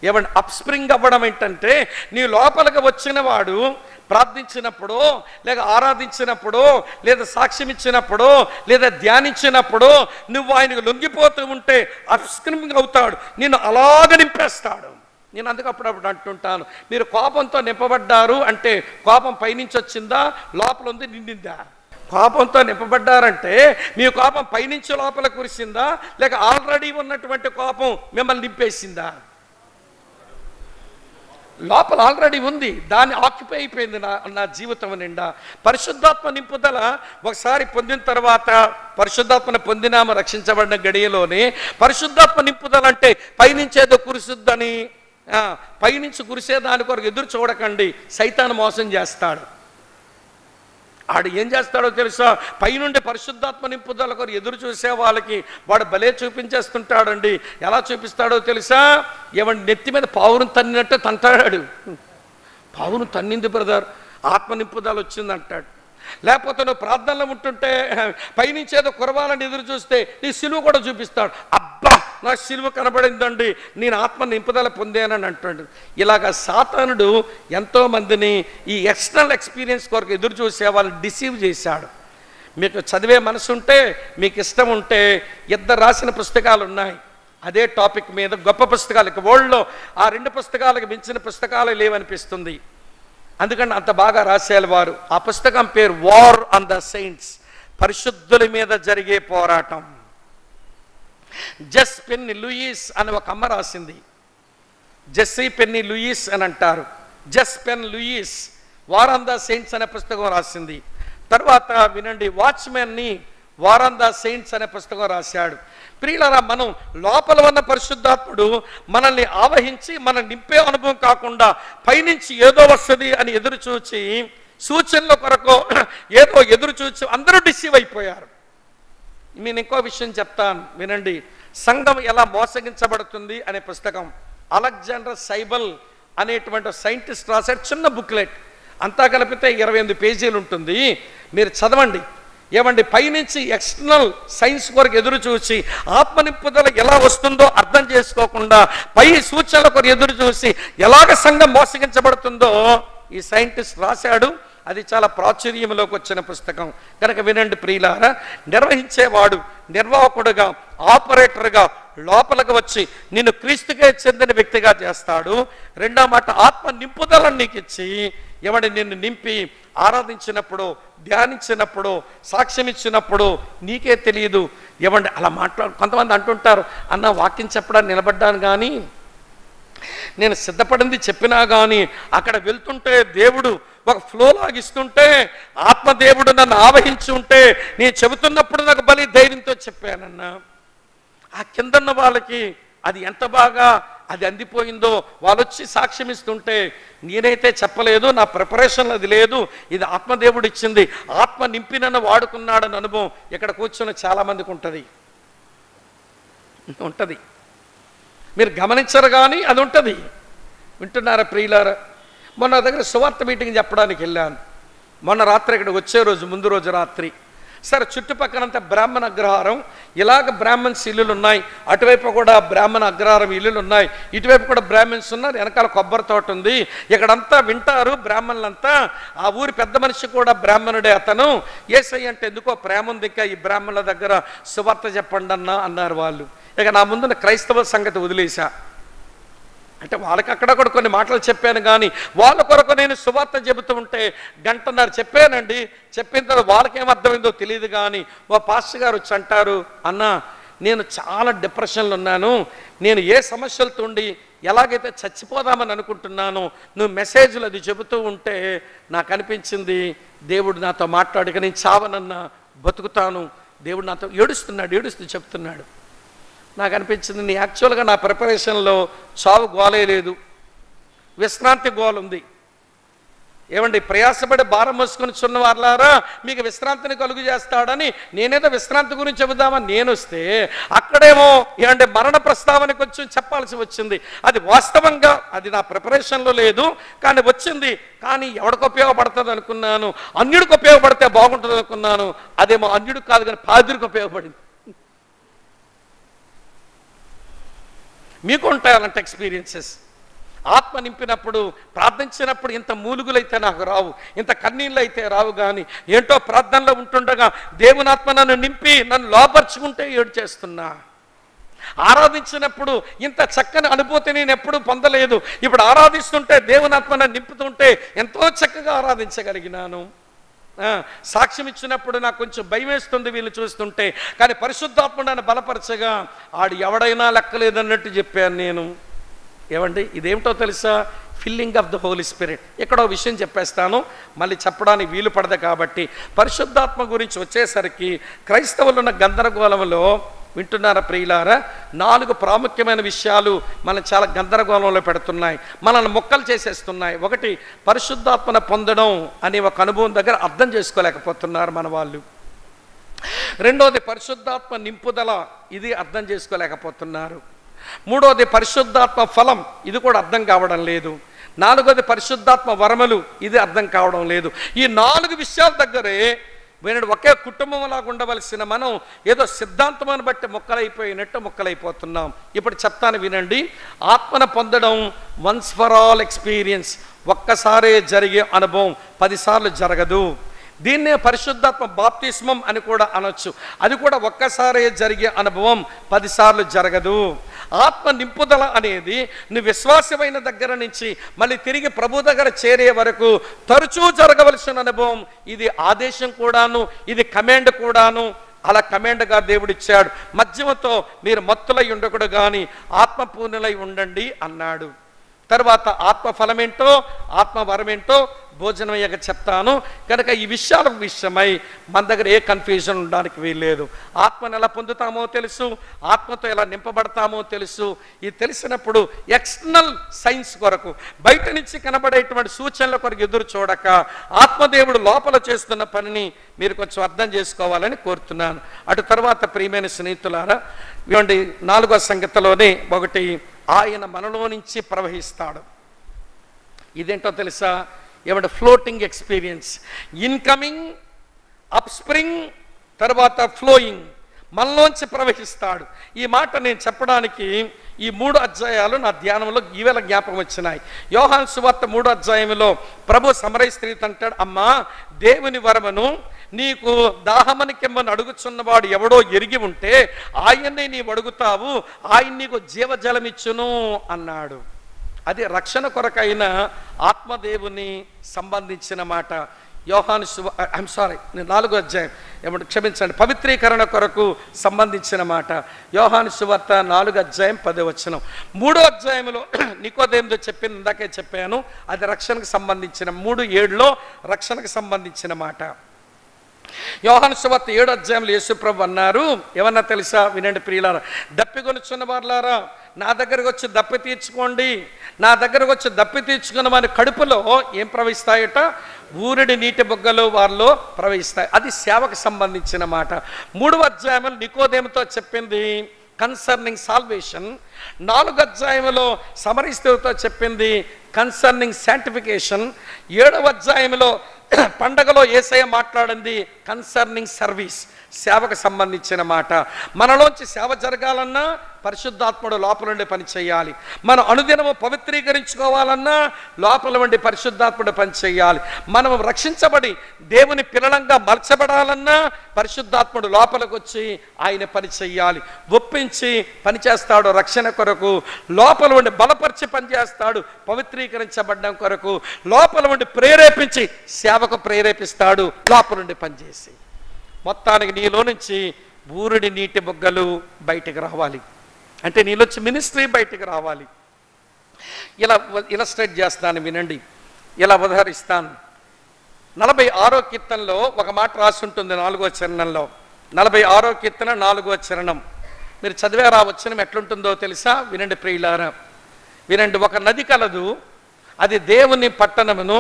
ఏమంటే అప్స్ప్రింగ్ అవ్వడం ఏంటంటే నీ లోపలికి వచ్చిన వాడు ప్రార్థించినప్పుడు, లేక ఆరాధించినప్పుడు, లేదా సాక్ష్యం ఇచ్చినప్పుడు, లేదా ధ్యానించినప్పుడు నువ్వు ఆయనకు లొంగిపోతూ ఉంటే అప్స్ప్రింగ్ అవుతాడు, నిన్ను అలాగ నింపేస్తాడు. నేను అందుకు అప్పుడప్పుడు అంటుంటాను, మీరు కోపంతో నింపబడ్డారు అంటే కోపం పైనుంచి వచ్చిందా, లోపల ఉంది నిండిందా? కోపంతో నింపబడ్డారంటే మీ కోపం పైనుంచి లోపల కురిసిందా, లేక ఆల్రెడీ ఉన్నటువంటి కోపం మిమ్మల్ని నింపేసిందా? లోపల ఆల్రెడీ ఉంది, దాన్ని ఆక్యుపై అయిపోయింది నా జీవితం నిండా. పరిశుద్ధాత్మ నింపుదల ఒకసారి పొందిన తర్వాత, పరిశుద్ధాత్మను పొందినామ రక్షించబడిన గడియలోనే పరిశుద్ధాత్మ నింపుదల అంటే పైనుంచి ఏదో కురుసుద్దని, పైనుంచి కురిసేదాని కొరకు ఎదురు చూడకండి. సైతాను మోసం చేస్తాడు. ఆడు ఏం చేస్తాడో తెలుసా? పైనుండి పరిశుద్ధాత్మ నింపుదల కొరకు ఎదురు చూసే వాళ్ళకి వాడు భలే చూపించేస్తుంటాడండి. ఎలా చూపిస్తాడో తెలుసా? ఏమంటే నెత్తి మీద పావును తన్నినట్టు తంటాడు. పావును తన్నింది బ్రదర్, ఆత్మ నింపుదల వచ్చింది అంటాడు. లేకపోతే నువ్వు ప్రార్థనలో ఉంటుంటే పైనుంచి ఏదో కురవాలని ఎదురు చూస్తే నీ సిలువ కూడా చూపిస్తాడు. అబ్బా నా సిలువ కనబడిందండి, నేను ఆత్మ నింపుదల పొందానని అంటాడు. ఇలాగ సాతానుడు ఎంతోమందిని ఈ ఎక్స్టర్నల్ ఎక్స్పీరియన్స్ కొరకు ఎదురు చూసే వాళ్ళని డిసీవ్ చేశాడు. మీకు చదివే మనసు ఉంటే, మీకు ఇష్టం ఉంటే, ఇద్దరు రాసిన పుస్తకాలు ఉన్నాయి అదే టాపిక్ మీద, గొప్ప పుస్తకాలు. ఇక వరల్డ్లో ఆ 2 పుస్తకాలకు మించిన పుస్తకాలు లేవనిపిస్తుంది. అందుకని అంత బాగా రాసేయాలి వారు. ఆ పుస్తకం పేరు వార్ ఆన్ ద సెయింట్స్, పరిశుద్ధుల మీద జరిగే పోరాటం. జెస్ పెన్నీ లూయిస్ అని ఒక అమ్మ రాసింది. జెస్సీ పెన్నీ లూయిస్ అని అంటారు. Jess Penn Lewis war on the saints అనే పుస్తకం రాసింది. తర్వాత వినండి, Watchman Nee war on the saints అనే పుస్తకం రాశాడు. ప్రియులారా, మనం లోపల ఉన్న పరిశుద్ధాత్ముడు మనల్ని ఆవహించి మనం నింపే అనుభవం కాకుండా పైనుంచి ఏదో వస్తుంది అని ఎదురు చూచి, సూచనల కొరకు ఏదో ఎదురు చూచి అందరూ డిసీవ్ అయిపోయారు. నేను ఇంకో విషయం చెప్తాను వినండి. సంఘం ఎలా మోసగించబడుతుంది అనే పుస్తకం అలెగ్జాండర్ సైబల్ అనేటువంటి సైంటిస్ట్ రాశాడు. చిన్న బుక్లెట్, అంతా కలిపితే 28 పేజీలు ఉంటుంది. మీరు చదవండి. ఏమండి, పైనుంచి ఎక్స్టర్నల్ సైన్స్ కొరకు ఎదురు చూసి ఆత్మ నింపుదల ఎలా వస్తుందో అర్థం చేసుకోకుండా పై సూచనల కొరకు ఎదురు చూసి ఎలాగ సంఘం మోసగించబడుతుందో ఈ సైంటిస్ట్ రాశాడు. అది చాలా ప్రాచుర్యంలోకి వచ్చిన పుస్తకం కనుక వినండి ప్రియులారా. నిర్వహించేవాడు నిర్వాహకుడుగా, ఆపరేటర్గా లోపలికి వచ్చి నిన్ను క్రీస్తుకే చెందిన వ్యక్తిగా చేస్తాడు. రెండో మాట, ఆత్మ నింపుదలను నీకు ఇచ్చి ఎవడి నిన్ను నింపి ఆరాధించినప్పుడు, ధ్యానించినప్పుడు, సాక్ష్యం ఇచ్చినప్పుడు నీకే తెలియదు. ఏమండి అలా కొంతమంది అంటుంటారు, అన్న వాక్యం చెప్పడానికి నిలబడ్డాను కానీ, నేను సిద్ధపడింది చెప్పినా కానీ అక్కడ వెళ్తుంటే దేవుడు ఒక ఫ్లో లాగిస్తుంటే, ఆత్మదేవుడు నన్ను ఆవహించి ఉంటే నేను చెబుతున్నప్పుడు నాకు బలి ధైర్యంతో చెప్పానన్నా. ఆ కిందన్న వాళ్ళకి అది ఎంత బాగా అది అందిపోయిందో, వాళ్ళు వచ్చి సాక్ష్యం ఇస్తుంటే నేనైతే చెప్పలేదు, నా ప్రిపరేషన్ అది లేదు, ఇది ఆత్మదేవుడు ఇచ్చింది, ఆత్మ నింపి నన్ను వాడుకున్నాడని అనుభవం ఇక్కడ కూర్చొని చాలామందికి ఉంటుంది. మీరు గమనించరు కానీ అది ఉంటుంది. వింటున్నారా ప్రియులారా? మొన్న దగ్గర సువార్త మీటింగ్ చెప్పడానికి వెళ్ళాను. మొన్న రాత్రి ఇక్కడికి వచ్చే రోజు, ముందు రోజు రాత్రి. సరే, చుట్టుపక్కలంతా బ్రాహ్మణ అగ్రహారం, ఇలాగ బ్రాహ్మణ్స్ ఇల్లులు ఉన్నాయి, అటువైపు కూడా బ్రాహ్మణ అగ్రహారం ఇల్లులు ఉన్నాయి, ఇటువైపు కూడా బ్రాహ్మణ్స్ ఉన్నారు, వెనకాల కొబ్బరి తోట ఉంది. ఇక్కడంతా వింటారు బ్రాహ్మణులంతా. ఆ ఊరి పెద్ద మనిషి కూడా బ్రాహ్మణుడే. అతను యేసయ్య అంటే ఎందుకో ప్రేమ ఉంది, ఇంకా ఈ బ్రాహ్మణుల దగ్గర సువార్త చెప్పండి అన్నారు వాళ్ళు. ఇక నా ముందున్న క్రైస్తవ సంగతి వదిలేశా. అంటే వాళ్ళకి అక్కడక్కడ కొన్ని మాటలు చెప్పాను కానీ వాళ్ళ కొరకు నేను సువార్త చెబుతూ ఉంటే 1.5 గంట చెప్పానండి. చెప్పిన తర్వాత వాళ్ళకేం అర్థమైందో తెలియదు కానీ ఓ పాస్టర్ గారు వచ్చి అంటారు, అన్న నేను చాలా డిప్రెషన్లో ఉన్నాను, నేను ఏ సమస్యలతో ఉండి ఎలాగైతే చచ్చిపోదామని అనుకుంటున్నాను, నువ్వు మెసేజ్లు అది చెబుతూ ఉంటే నాకు అనిపించింది దేవుడు నాతో మాట్లాడిక నేను చావనన్నా బతుకుతాను. దేవుడు నాతో ఏడుస్తూ చెప్తున్నాడు. నాకు అనిపించింది నీ యాక్చువల్గా నా ప్రిపరేషన్లో చావు గోలే లేదు, విశ్రాంతి గోలు ఉంది. ఏమండి, ప్రయాసపడి భారం మోసుకొని చున్న వాళ్ళారా మీకు విశ్రాంతిని కలుగు చేస్తాడని నేనేదో విశ్రాంతి గురించి చెబుదామని నేను వస్తే అక్కడేమో ఏమంటే మరణ ప్రస్తావన కొంచెం చెప్పాల్సి వచ్చింది. అది వాస్తవంగా అది నా ప్రిపరేషన్లో లేదు కానీ వచ్చింది. కానీ ఎవడికి ఉపయోగపడుతుంది అనుకున్నాను, అన్యుడికి ఉపయోగపడితే బాగుంటుంది అనుకున్నాను. అదేమో అన్యుడికి కాదు కానీ పాదిరికి ఉపయోగపడింది. మీకు ఉంటాయి అలాంటి ఎక్స్పీరియన్సెస్. ఆత్మ నింపినప్పుడు, ప్రార్థించినప్పుడు ఇంత మూలుగులైతే నాకు రావు, ఇంత కన్నీళ్ళు అయితే రావు. కానీ ఏంటో ప్రార్థనలో ఉంటుండగా దేవుని ఆత్మ నన్ను నింపి నన్ను లోపరుచుకుంటే ఏడు చేస్తున్నా. ఆరాధించినప్పుడు ఇంత చక్కని అనుభూతి నేను ఎప్పుడూ పొందలేదు. ఇప్పుడు ఆరాధిస్తుంటే దేవుని ఆత్మ నన్ను నింపుతుంటే ఎంతో చక్కగా ఆరాధించగలిగినాను. సాక్ష్యం ఇచ్చినప్పుడు నాకు కొంచెం భయం వేస్తుంది వీళ్ళు చూస్తుంటే, కానీ పరిశుద్ధాత్మ నన్ను బలపరచగా ఆడు ఎవడైనా లెక్కలేదన్నట్టు చెప్పాను నేను. ఏమండి, ఇదేమిటో తెలుసా? Filling of the holy spirit. ఎక్కడో విషయం చెప్పేస్తాను, మళ్ళీ చెప్పడానికి వీలు పడదు కాబట్టి. పరిశుద్ధాత్మ గురించి వచ్చేసరికి క్రైస్తవులు ఉన్న గందరగోళంలో, వింటున్నారా ప్రియులారా, 4 ప్రాముఖ్యమైన విషయాలు మనం చాలా గందరగోళంలో పెడుతున్నాయి, మనల్ని మొక్కలు చేసేస్తున్నాయి. ఒకటి, పరిశుద్ధాత్మను పొందడం అనే ఒక అనుభవం దగ్గర అర్థం చేసుకోలేకపోతున్నారు మన వాళ్ళు. రెండోది, పరిశుద్ధాత్మ నింపుదల, ఇది అర్థం చేసుకోలేకపోతున్నారు. మూడోది పరిశుద్ధాత్మ ఫలం, ఇది కూడా అర్థం కావడం లేదు. నాలుగోది పరిశుద్ధాత్మ వరములు, ఇది అర్థం కావడం లేదు. ఈ 4 విషయాల దగ్గరే వినండి, ఒకే కుటుంబంలాగా ఉండవలసిన మనం ఏదో సిద్ధాంతమని బట్టి మొక్కలైపోతున్నాం. ఇప్పుడు చెప్తాను వినండి. ఆత్మను పొందడం వన్స్ ఫర్ ఆల్ ఎక్స్పీరియన్స్, ఒక్కసారే జరిగే అనుభవం, 10 సార్లు జరగదు. దీన్నే పరిశుద్ధాత్మ బాప్తిస్మం అని కూడా అనొచ్చు. అది కూడా ఒక్కసారే జరిగే అనుభవం, 10 సార్లు జరగదు. ఆత్మ నింపుదల అనేది నువ్వు విశ్వాసమైన దగ్గర నుంచి మళ్ళీ తిరిగి ప్రభు దగ్గర చేరే వరకు తరచూ జరగవలసిన అనుభవం. ఇది ఆదేశం కూడాను, ఇది కమాండ్ కూడాను. అలా కమాండ్గా దేవుడిచ్చాడు. మద్యముతో మీరు మత్తులై ఉండకూడదు కానీ ఆత్మపూర్ణులై ఉండండి అన్నాడు. తర్వాత ఆత్మ ఫలమేంటో ఆత్మ వరమేంటో భోజనమయ్యాక చెప్తాను. కనుక ఈ విషయాల విషయమై మన దగ్గర ఏ కన్ఫ్యూజన్ ఉండడానికి వీల్లేదు. ఆత్మను ఎలా పొందుతామో తెలుసు, ఆత్మతో ఎలా నింపబడతామో తెలుసు. ఇది తెలిసినప్పుడు ఎక్స్టర్నల్ సైన్స్ కొరకు, బయట నుంచి కనబడేటువంటి సూచనల కొరకు ఎదురు చూడక ఆత్మదేవుడు లోపల చేస్తున్న పనిని మీరు కొంచెం అర్థం చేసుకోవాలని కోరుతున్నాను. అటు తర్వాత ప్రియమైన స్నేహితులారా, ఇవ్వండి 4వ సంగతిలోనే ఒకటి, ఆయన మనలో నుంచి ప్రవహిస్తాడు. ఇదేంటో తెలుసా? ఏమంటే floating experience. Incoming, up spring, తర్వాత ఫ్లోయింగ్, మనలోంచి ప్రవహిస్తాడు. ఈ మాట నేను చెప్పడానికి ఈ 3 అధ్యాయాలు నా ధ్యానంలో ఈవేళ జ్ఞాపకం వచ్చినాయి. యోహాను సువార్త 3వ అధ్యాయంలో ప్రభు సమరయ స్త్రీతో అంటాడు, అమ్మా దేవుని వరమును నీకు దాహమనికిమ్మని అడుగుచున్నవాడు ఎవడో ఎరిగి ఉంటే ఆయన్నే నీవు అడుగుతావు, ఆయన నీకు జీవజలమిచ్చును అన్నాడు. అది రక్షణ కొరకైన ఆత్మదేవుని సంబంధించిన మాట. యోహాను 4వ అధ్యాయం ఏమంటే క్షమించండి, పవిత్రీకరణ కొరకు సంబంధించిన మాట. యోహాను సువార్త 4వ అధ్యాయం 10వ వచనం. 3వ అధ్యాయంలో నికోదేముతో చెప్పింది ఇందాకే చెప్పాను, అది రక్షణకు సంబంధించిన 3:7లో రక్షణకు సంబంధించిన మాట. యోహాను సువార్త 7వ అధ్యాయంలో యేసుప్రభు అన్నారు, ఏమన్నా తెలుసా? వినండి ప్రియులారా, దప్పికొనుచున్న వారులారా నా దగ్గరకు వచ్చి దప్పి తీర్చుకోండి. నా దగ్గరకు వచ్చి దప్పి తీర్చుకున్న వారి కడుపులో ఏం ప్రవహిస్తాయట? ఊరిడి నీటి బొగ్గలు వారిలో ప్రవహిస్తాయి. అది సేవకు సంబంధించిన మాట. 3వ అధ్యాయంలో నికోదేముతో చెప్పింది కన్సర్నింగ్ సాల్వేషన్. 4వ అధ్యాయంలో సమరయిస్తుతో చెప్పింది కన్సర్నింగ్ శాంటిఫికేషన్. 7వ అధ్యాయంలో పండగలో యేసయ్య మాట్లాడింది కన్సర్నింగ్ సర్వీస్, సేవకు సంబంధించిన మాట. మనలోంచి సేవ జరగాలన్నా పరిశుద్ధాత్ముడు లోపల నుండి పని చేయాలి. మనం అనుదినము పవిత్రీకరించుకోవాలన్నా లోపల నుండి పరిశుద్ధాత్ముడు పని చేయాలి. మనం రక్షించబడి దేవుని పిల్లలంగా మలచబడాలన్నా పరిశుద్ధాత్ముడు లోపలికి వచ్చి ఆయన పని చేయాలి. ఒప్పించి పని చేస్తాడు రక్షణ కొరకు, లోపల ఉండి బలపరిచి పనిచేస్తాడు పవిత్రీకరించబడ్డం కొరకు, లోపల ఉండి ప్రేరేపించి సేవకు ప్రేరేపిస్తాడు లోపల నుండి పనిచేసి. మొత్తానికి నీలో నుంచి ఊరిడి నీటి బొగ్గలు బయటికి రావాలి. అంటే నీలోంచి మినిస్ట్రీ బయటికి రావాలి. ఇలా ఇలస్ట్రేట్ చేస్తాను వినండి, ఇలా ఉదాహరిస్తాను. 46వ కీర్తనలో ఒక మాట రాసి ఉంటుంది 4వ చరణంలో. 46వ కీర్తన 4వ చరణం మీరు చదివారా? వచనం ఎట్లుంటుందో తెలుసా? వినండి ప్రియులారా, వినండి. ఒక నది కలదు, అది దేవుని పట్టణమును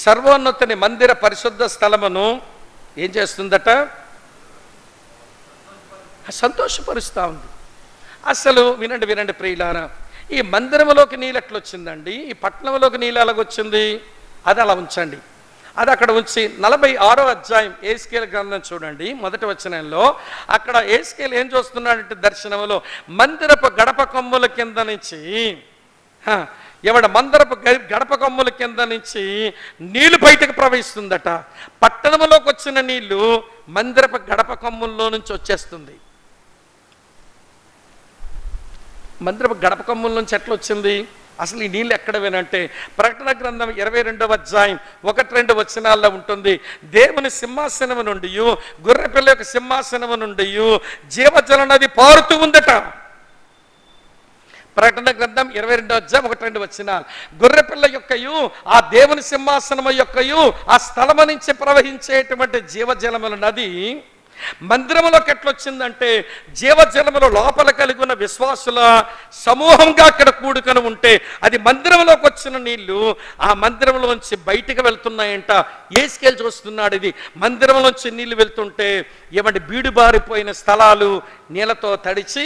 సర్వోన్నతుని మందిర పరిశుద్ధ స్థలమును ఏం చేస్తుందట? సంతోషపరుస్తూ ఉంది. అసలు వినండి ప్రియులారా, ఈ మందిరంలోకి నీళ్ళు ఎట్లొచ్చిందండి? ఈ పట్టణంలోకి నీళ్ళు ఎలాగొచ్చింది? అది అలా ఉంచండి, అది అక్కడ ఉంచి 46వ అధ్యాయం ఏస్కేల్ గ్రంథం చూడండి, 1వ వచనంలో అక్కడ ఏస్కేల్ ఏం చూస్తున్నాడంటే దర్శనంలో మందిరపు గడప కొమ్ముల కింద నుంచి మందరపు గడప కొమ్ముల కింద నుంచి నీళ్లు బయటకు ప్రవహిస్తుందట. పట్టణంలోకి వచ్చిన నీళ్లు మందిరపు గడప కొమ్ముల్లో నుంచి వచ్చేస్తుంది. మందిరపు గడప కొమ్ముల నుంచి ఎట్లా వచ్చింది? అసలు ఈ నీళ్ళు ఎక్కడ వినంటే ప్రకటన గ్రంథం 22వ అధ్యాయం 1-2 వచనాల్లో ఉంటుంది. దేవుని సింహాసనము నుండి, గొర్రెపిల్ల యొక్క సింహాసనము నుండి జీవజల నది పారుతూ ఉందట. ప్రకటన గ్రంథం 22వ అధ్యాయం 1-2 వచనాలు. గొర్రెపిల్ల యొక్కయు ఆ దేవుని సింహాసనము యొక్కయు ఆ స్థలము నుంచి ప్రవహించేటువంటి జీవజలముల నది మందిరంలోకి ఎట్లొచ్చిందంటే జీవజలములో లోపల కలిగి ఉన్న విశ్వాసుల సమూహంగా అక్కడ కూడుకొని ఉంటే అది మందిరంలోకి వచ్చిన నీళ్లు ఆ మందిరంలోంచి బయటికి వెళ్తున్నాయంట. ఏస్కేల్ చూస్తున్నాడు, ఇది మందిరంలోంచి నీళ్లు వెళ్తుంటే ఏమంటే బీడుబారిపోయిన స్థలాలు నీళ్ళతో తడిచి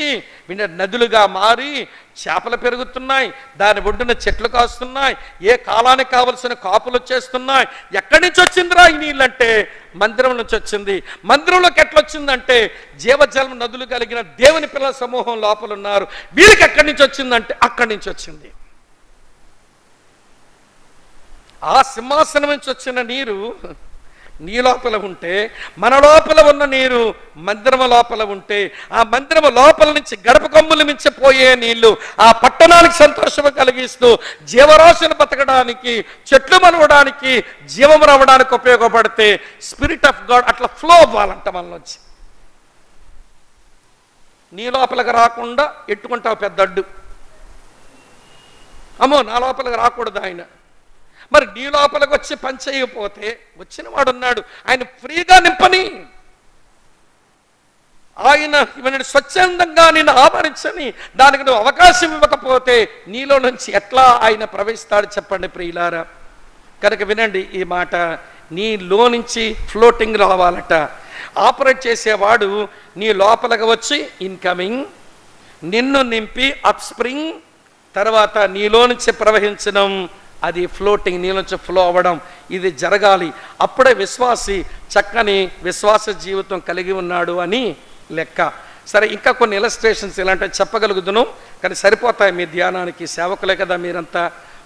నదులుగా మారి చేపలు పెరుగుతున్నాయి, దాని ఒడ్డున చెట్లు కాస్తున్నాయి, ఏ కాలానికి కావలసిన కాపులు వచ్చేస్తున్నాయి. ఎక్కడి నుంచి వచ్చిందిరా ఈ నీళ్ళంటే మందిరం నుంచి వచ్చింది. మందిరంలోకి ఎట్లొచ్చిందంటే జీవజలం నదులు కలిగిన దేవుని పిల్లల సమూహం లోపల ఉన్నారు. వీరికి ఎక్కడి నుంచి వచ్చిందంటే అక్కడి నుంచి వచ్చింది. ఆ సింహాసనం నుంచి వచ్చిన నీరు నీ లోపల ఉంటే, మన లోపల ఉన్న నీరు మందిరం లోపల ఉంటే, ఆ మందిరం లోపల నుంచి గడప కొమ్ముల నుంచి పోయే నీళ్లు ఆ పట్టణానికి సంతోషం కలిగిస్తూ జీవరాశులు బతకడానికి, చెట్లు మనవడానికి, జీవం రావడానికి ఉపయోగపడితే స్పిరిట్ ఆఫ్ గాడ్ అట్లా ఫ్లో అవ్వాలంట మనలోంచి. నీ లోపలికి రాకుండా ఎట్టుకుంటావు పెద్ద అడ్డు. అమ్మో నా లోపలికి రాకూడదు ఆయన. మరి నీ లోపలికి వచ్చి పని చేయకపోతే వచ్చిన వాడు ఉన్నాడు, ఆయన ఫ్రీగా నింపని, ఆయన ఇవన్నీ స్వచ్ఛందంగా నిన్ను ఆవరించని దానికి నువ్వు అవకాశం ఇవ్వకపోతే నీలో నుంచి ఎట్లా ఆయన ప్రవేశిస్తాడు చెప్పండి ప్రియులారా. కనుక వినండి ఈ మాట, నీలో నుంచి ఫ్లోటింగ్ రావాలట. ఆపరేట్ చేసేవాడు నీ లోపలికి వచ్చి ఇన్కమింగ్, నిన్ను నింపి అప్ స్ప్రింగ్, తర్వాత నీలో నుంచి ప్రవహించడం, అది ఫ్లోటింగ్, నీళ్ళ నుంచి ఫ్లో అవ్వడం. ఇది జరగాలి. అప్పుడే విశ్వాసి చక్కని విశ్వాస జీవితం కలిగి ఉన్నాడు అని లెక్క. సరే, ఇంకా కొన్ని ఇలస్ట్రేషన్స్ ఇలాంటివి చెప్పగలుగుదును, కానీ సరిపోతాయి మీ ధ్యానానికి. సేవకులే కదా మీరంతా.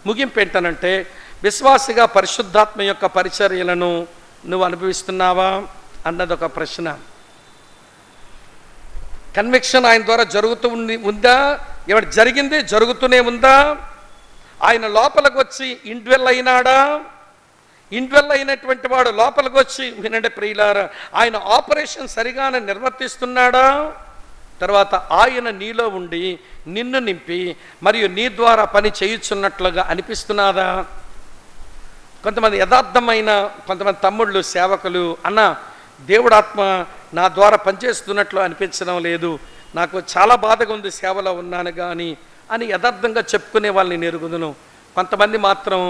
ముగింపు ఏంటనంటే, విశ్వాసిగా పరిశుద్ధాత్మ యొక్క పరిచర్యలను నువ్వు అనుభవిస్తున్నావా అన్నది ఒక ప్రశ్న. కన్విక్షన్ ఆయన ద్వారా జరుగుతూ ఉందా? ఏమంటే జరిగింది, జరుగుతూనే ఉందా? ఆయన లోపలికి వచ్చి ఇండ్వెల్ అయినాడా? ఇండ్వెల్ అయినటువంటి వాడు లోపలికి వచ్చి వినండి ప్రియులారా, ఆయన ఆపరేషన్ సరిగానే నిర్వర్తిస్తున్నాడా? తర్వాత ఆయన నీలో ఉండి నిన్ను నింపి మరియు నీ ద్వారా పని చేయుచున్నట్లుగా అనిపిస్తున్నాదా? కొంతమంది యథార్థమైన కొంతమంది తమ్ముళ్ళు సేవకులు, అన్న దేవుడు ఆత్మ నా ద్వారా పనిచేస్తున్నట్లు అనిపించడం లేదు, నాకు చాలా బాధగా ఉంది సేవలో ఉన్నాను కానీ అని యథార్థంగా చెప్పుకునే వాళ్ళని నెరుగుదును. కొంతమంది మాత్రం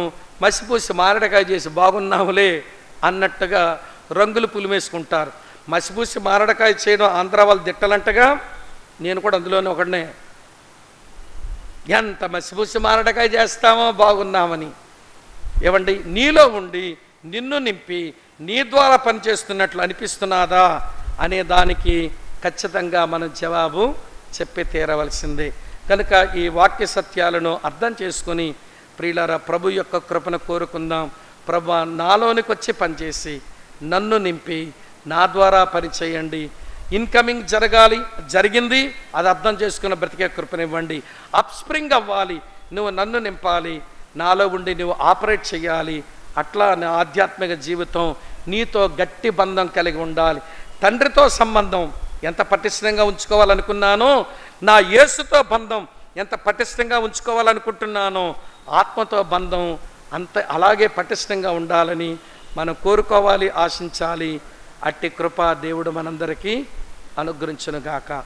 మసిపూసి మారడకాయ చేసి బాగున్నావులే అన్నట్టుగా రంగులు పులిమేసుకుంటారు. మసిపూసి మారడకాయ చేయడం ఆంధ్ర వాళ్ళు దిట్టలంటగా, నేను కూడా అందులోనే ఒకడనే. ఎంత మసిపూసి మారడకాయ చేస్తామో బాగున్నామని. ఏమండి, నీలో ఉండి నిన్ను నింపి నీ ద్వారా పనిచేస్తున్నట్లు అనిపిస్తున్నాదా అనే దానికి ఖచ్చితంగా మనం జవాబు చెప్పి తీరవలసిందే. కనుక ఈ వాక్య సత్యాలను అర్థం చేసుకొని ప్రియులారా ప్రభు యొక్క కృపను కోరుకుందాం. ప్రభు నాలోనికి వచ్చి పనిచేసి నన్ను నింపి నా ద్వారా పనిచేయండి. ఇన్కమింగ్ జరగాలి, జరిగింది, అది అర్థం చేసుకున్న బ్రతికే కృపనివ్వండి. అప్ స్ప్రింగ్ అవ్వాలి, నువ్వు నన్ను నింపాలి, నాలో ఉండి నువ్వు ఆపరేట్ చేయాలి. అట్లా నా ఆధ్యాత్మిక జీవితం నీతో గట్టి బంధం కలిగి ఉండాలి. తండ్రితో సంబంధం ఎంత పటిష్టంగా ఉంచుకోవాలనుకున్నానో, నా యేసుతో బంధం ఎంత పటిష్టంగా ఉంచుకోవాలనుకుంటున్నానో, ఆత్మతో బంధం అంత అలాగే పటిష్టంగా ఉండాలని మనం కోరుకోవాలి, ఆశించాలి. అట్టి కృప దేవుడు మనందరికీ అనుగ్రహించునుగాక.